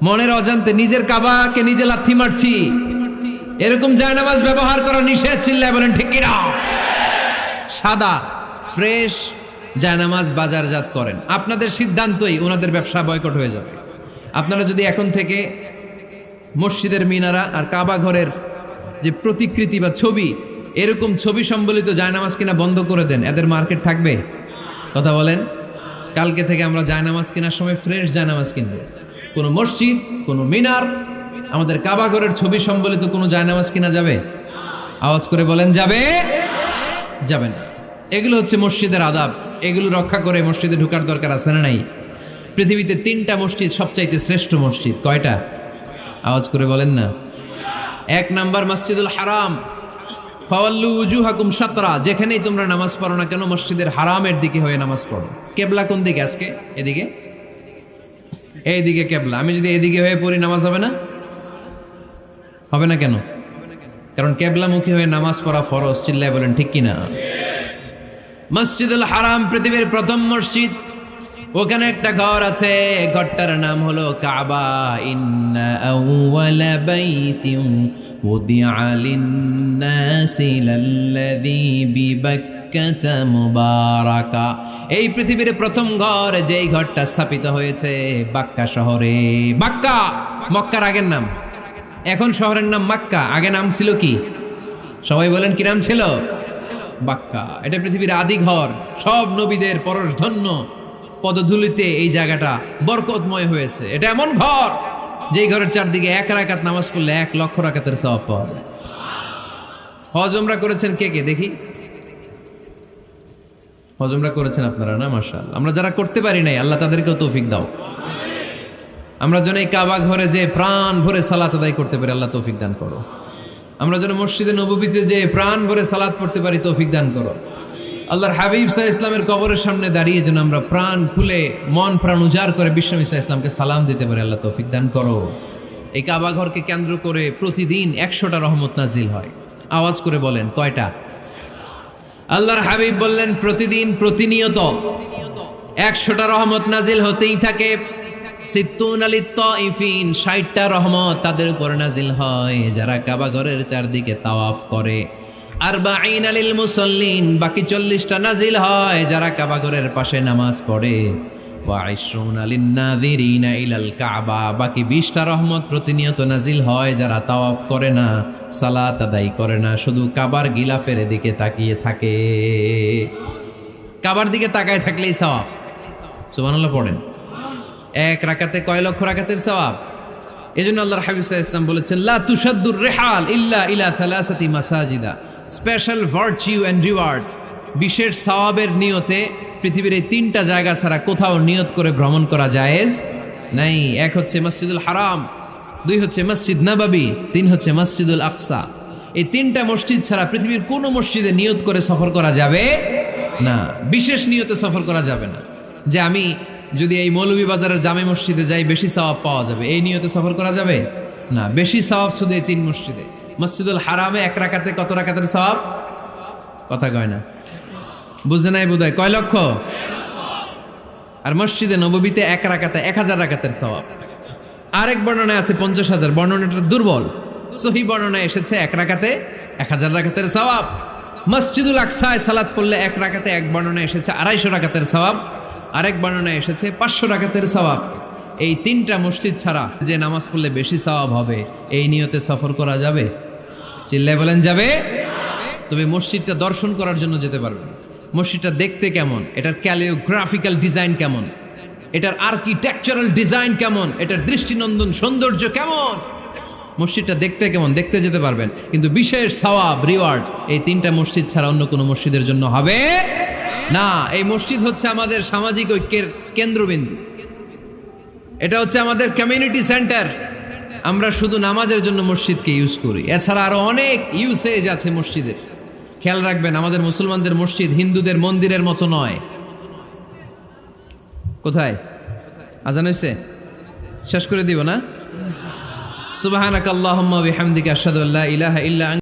মনের অজান্তে নিজের কাবাকে নিজে লাথি মারছি। এরকম জায়নামাজ ব্যবহার করা নিষেধ। চিল্লায় বলেন ঠিক কি না? সাদা ফ্রেশ জায়নামাজ বাজারজাত করেন, আপনাদের সিদ্ধান্তই ওনাদের ব্যবসা বয়কট হয়ে যাবে। আপনারা যদি এখন থেকে মসজিদের মিনারা আর কাবা ঘরের যে প্রতিকৃতি বা ছবি, এরকম ছবি সম্বলিত জায়নামাজ কিনা বন্ধ করে দেন, এদের মার্কেট থাকবে? কথা বলেন। কালকে থেকে আমরা জায়নামাজ কেনার সময় ফ্রেশ জায়নামাজ কিনবো। কোনো মসজিদ, কোনো মিনার, আমাদের কাবা ঘরের ছবি সম্বলিত কোনো জায়নামাজ কিনা যাবে? আওয়াজ করে বলেন, যাবে? যাবে না। এগুলো হচ্ছে মসজিদের আদাব। এগুলো রক্ষা করে মসজিদে ঢোকার দরকার আছে না নাই? পৃথিবীতে 3টা মসজিদ সবচাইতে শ্রেষ্ঠ মসজিদ। কয়টা? আওয়াজ করে বলেন না। 1 নাম্বার মসজিদুল হারাম, ফাওয়াল্লু উজুহাকুম শাতরা। যেখানেই তোমরা নামাজ পড়ো না কেন, মসজিদের হারামের দিকে হয়ে নামাজ পড়ো। কেবলা কোন দিকে আজকে? এদিকে, এইদিকে কেবলা। আমি যদি এদিকে হয়ে পড়ি, নামাজ হবে না? হবে না কেন? কারণ কেবলামুখী হয়ে নামাজ পড়া ফরজ। চিল্লায় বলেন ঠিক কিনা? মসজিদুল হারাম পৃথিবীর প্রথম মসজিদ। ওখানে একটা ঘর আছে, ঘরটার নাম হলো কাবা। ইন্না আউওয়ালা বাইতিন উদিআ লিন-নাসি লাল্লাযী বিবাক্কাতা মুবারাকা। এই পৃথিবীর প্রথম ঘর, যেই ঘরটা স্থাপিত হয়েছে বাক্কা শহরে। বাক্কা মক্কার আগের নাম, এখন শহরের নাম মক্কা। আগে নাম ছিল কি? সবাই বলেন, কি নাম ছিল? বাক্কা। এটা পৃথিবীর আদি ঘর। সব নবীদের পরশধন্য পদধূলিতে এই জায়গাটা বরকতময় হয়েছে। এটা এমন ঘর, যেই ঘরের চারদিকে 1 রাকাত নামাজ পড়লে 1 লক্ষ রাকাতের সওয়াব পাওয়া যায়। হজ উমরা করেছেন কে কে দেখি? হজ উমরা করেছেন আপনারা না? মাশাআল্লাহ। আমরা যারা করতে পারি নাই, আল্লাহ তাদেরকেও তৌফিক দাও। আমরা যেন এই কাবা ঘরে যে প্রাণ ভরে সালাত আদায় করতে পারি, আল্লাহ তৌফিক দান করো। আমরা যেন মসজিদে নববীতে যে প্রাণ ভরে সালাত পড়তে পারি, তৌফিক দান করো। আল্লাহর হাবিব সাল্লাল্লাহু আলাইহি ইসলামের কবরের সামনে দাঁড়িয়ে যেন আমরা প্রাণ খুলে মন প্রাণ উজাড় করে বিশ্বনবী সাল্লাল্লাহু আলাইহি ইসলামকে সালাম দিতে পারি। আল্লাহ তৌফিক দান করো। এই কাবা ঘরকে কেন্দ্র করে প্রতিদিন 100টা রহমত নাজিল হয়। আওয়াজ করে বলেন কয়টা? আল্লাহর হাবিব বললেন প্রতিদিন প্রতিনিয়ত 100টা রহমত নাজিল হতেই থাকে। সিত্তুন আলিত তাইফিন, 60টা রহমত তাদের উপর নাজিল হয় যারা কাবা ঘরের চারদিকে তাওয়াফ করে। আরবাঈন আলিল মুসাল্লিন, বাকি 40টা নাজিল হয় যারা কাবা ঘরের পাশে নামাজ পড়ে। ওয়া 20 আলিন নাযিরিনা ইলাল কাবা, বাকি 20টা রহমত প্রতিনিয়ত নাজিল হয় যারা তাওয়াফ করে না, সালাত আদায় করে না, শুধু কাবার গিলাফের দিকে তাকিয়ে থাকে। কাবার দিকে তাকায় থাকলেই সওয়াব। সুবহানাল্লাহ পড়েন। এক রাকাতে কয় লক্ষ রাকাতের সওয়াব। এজন্য আল্লাহর হাবিব সাল্লাল্লাহু আলাইহি ওয়াসাল্লাম বলেছেন, লা তুশাদ্দুর রিহাল ইল্লা ইলা সালাসাতি মাসাজিদা, স্পেশাল ভার্চু এন্ড রিওয়ার্ড, বিশেষ সওয়াবের নিয়তে পৃথিবীর এই 3টা জায়গা ছাড়া কোথাও নিয়ত করে ভ্রমণ করা জায়েজ নাই। এক হচ্ছে মসজিদুল হারাম, 2 হচ্ছে মসজিদ নববী, 3 হচ্ছে মসজিদুল আকসা। এই 3টা মসজিদ ছাড়া পৃথিবীর কোনো মসজিদে নিয়ত করে সফর করা যাবে না। বিশেষ নিয়তে সফর করা যাবে না, যে আমি যদি এই মৌলভীবাজারের জামে মসজিদে যাই বেশি সওয়াব পাওয়া যাবে, এই নিয়তে সফর করা যাবে না। বেশি সওয়াব শুধু এই 3 মসজিদে। মসজিদুল হারামে 1 রাকাতে কত রাকাতের সওয়াব? কথা কয় না, বুঝে নাই বোধহয়। কয় লক্ষ? আর মসজিদে নববীতে 1 রাকাতে 1000 রাকাতের সওয়াব। আরেক বর্ণনায় আছে 50,000, বর্ণনাটা দুর্বল। সহিহ বর্ণনায় এসেছে 1 রাকাতে 1000 রাকাতের সওয়াব। মসজিদুল আকসায় সালাত পড়লে 1 রাকাতে, এক বর্ণনায় এসেছে 250 রাকাতের সওয়াব, আরেক বর্ণনায় এসেছে 500 রাকাতের সওয়াব। এই 3টা মসজিদ ছাড়া যে নামাজ পড়লে বেশি সওয়াব হবে, এই নিয়তে সফর করা যাবে? চিল্লায় বলেন যাবে। তবে মসজিদটা দর্শন করার জন্য যেতে পারবেন। মসজিদটা দেখতে কেমন, এটার ক্যালিওগ্রাফিক্যাল ডিজাইন কেমন, এটার আর্কিটেকচারাল ডিজাইন কেমন, এটার দৃষ্টিনন্দন সৌন্দর্য কেমন, মসজিদটা দেখতে কেমন, দেখতে যেতে পারবেন। কিন্তু বিশেষ সওয়াব রিওয়ার্ড এই 3টা মসজিদ ছাড়া অন্য কোনো মসজিদের জন্য হবে না। এই মসজিদ হচ্ছে আমাদের সামাজিক ঐক্যের কেন্দ্রবিন্দু, এটা হচ্ছে আমাদের কমিউনিটি সেন্টার। আমরা শুধু নামাজের জন্য মসজিদকে ইউজ করি, এছাড়া আরো অনেক ইউসেজ আছে মসজিদের। খেয়াল রাখবেন, আমাদের মুসলমানদের মসজিদ হিন্দুদের মন্দিরের মতো নয়। কোথায় আজান হইছে? শেষ করে দিব না? সুবহানাকাল্লাহুম্মা ওয়া বিহামদিকা আশহাদু আল্লা ইলাহা ইল্লা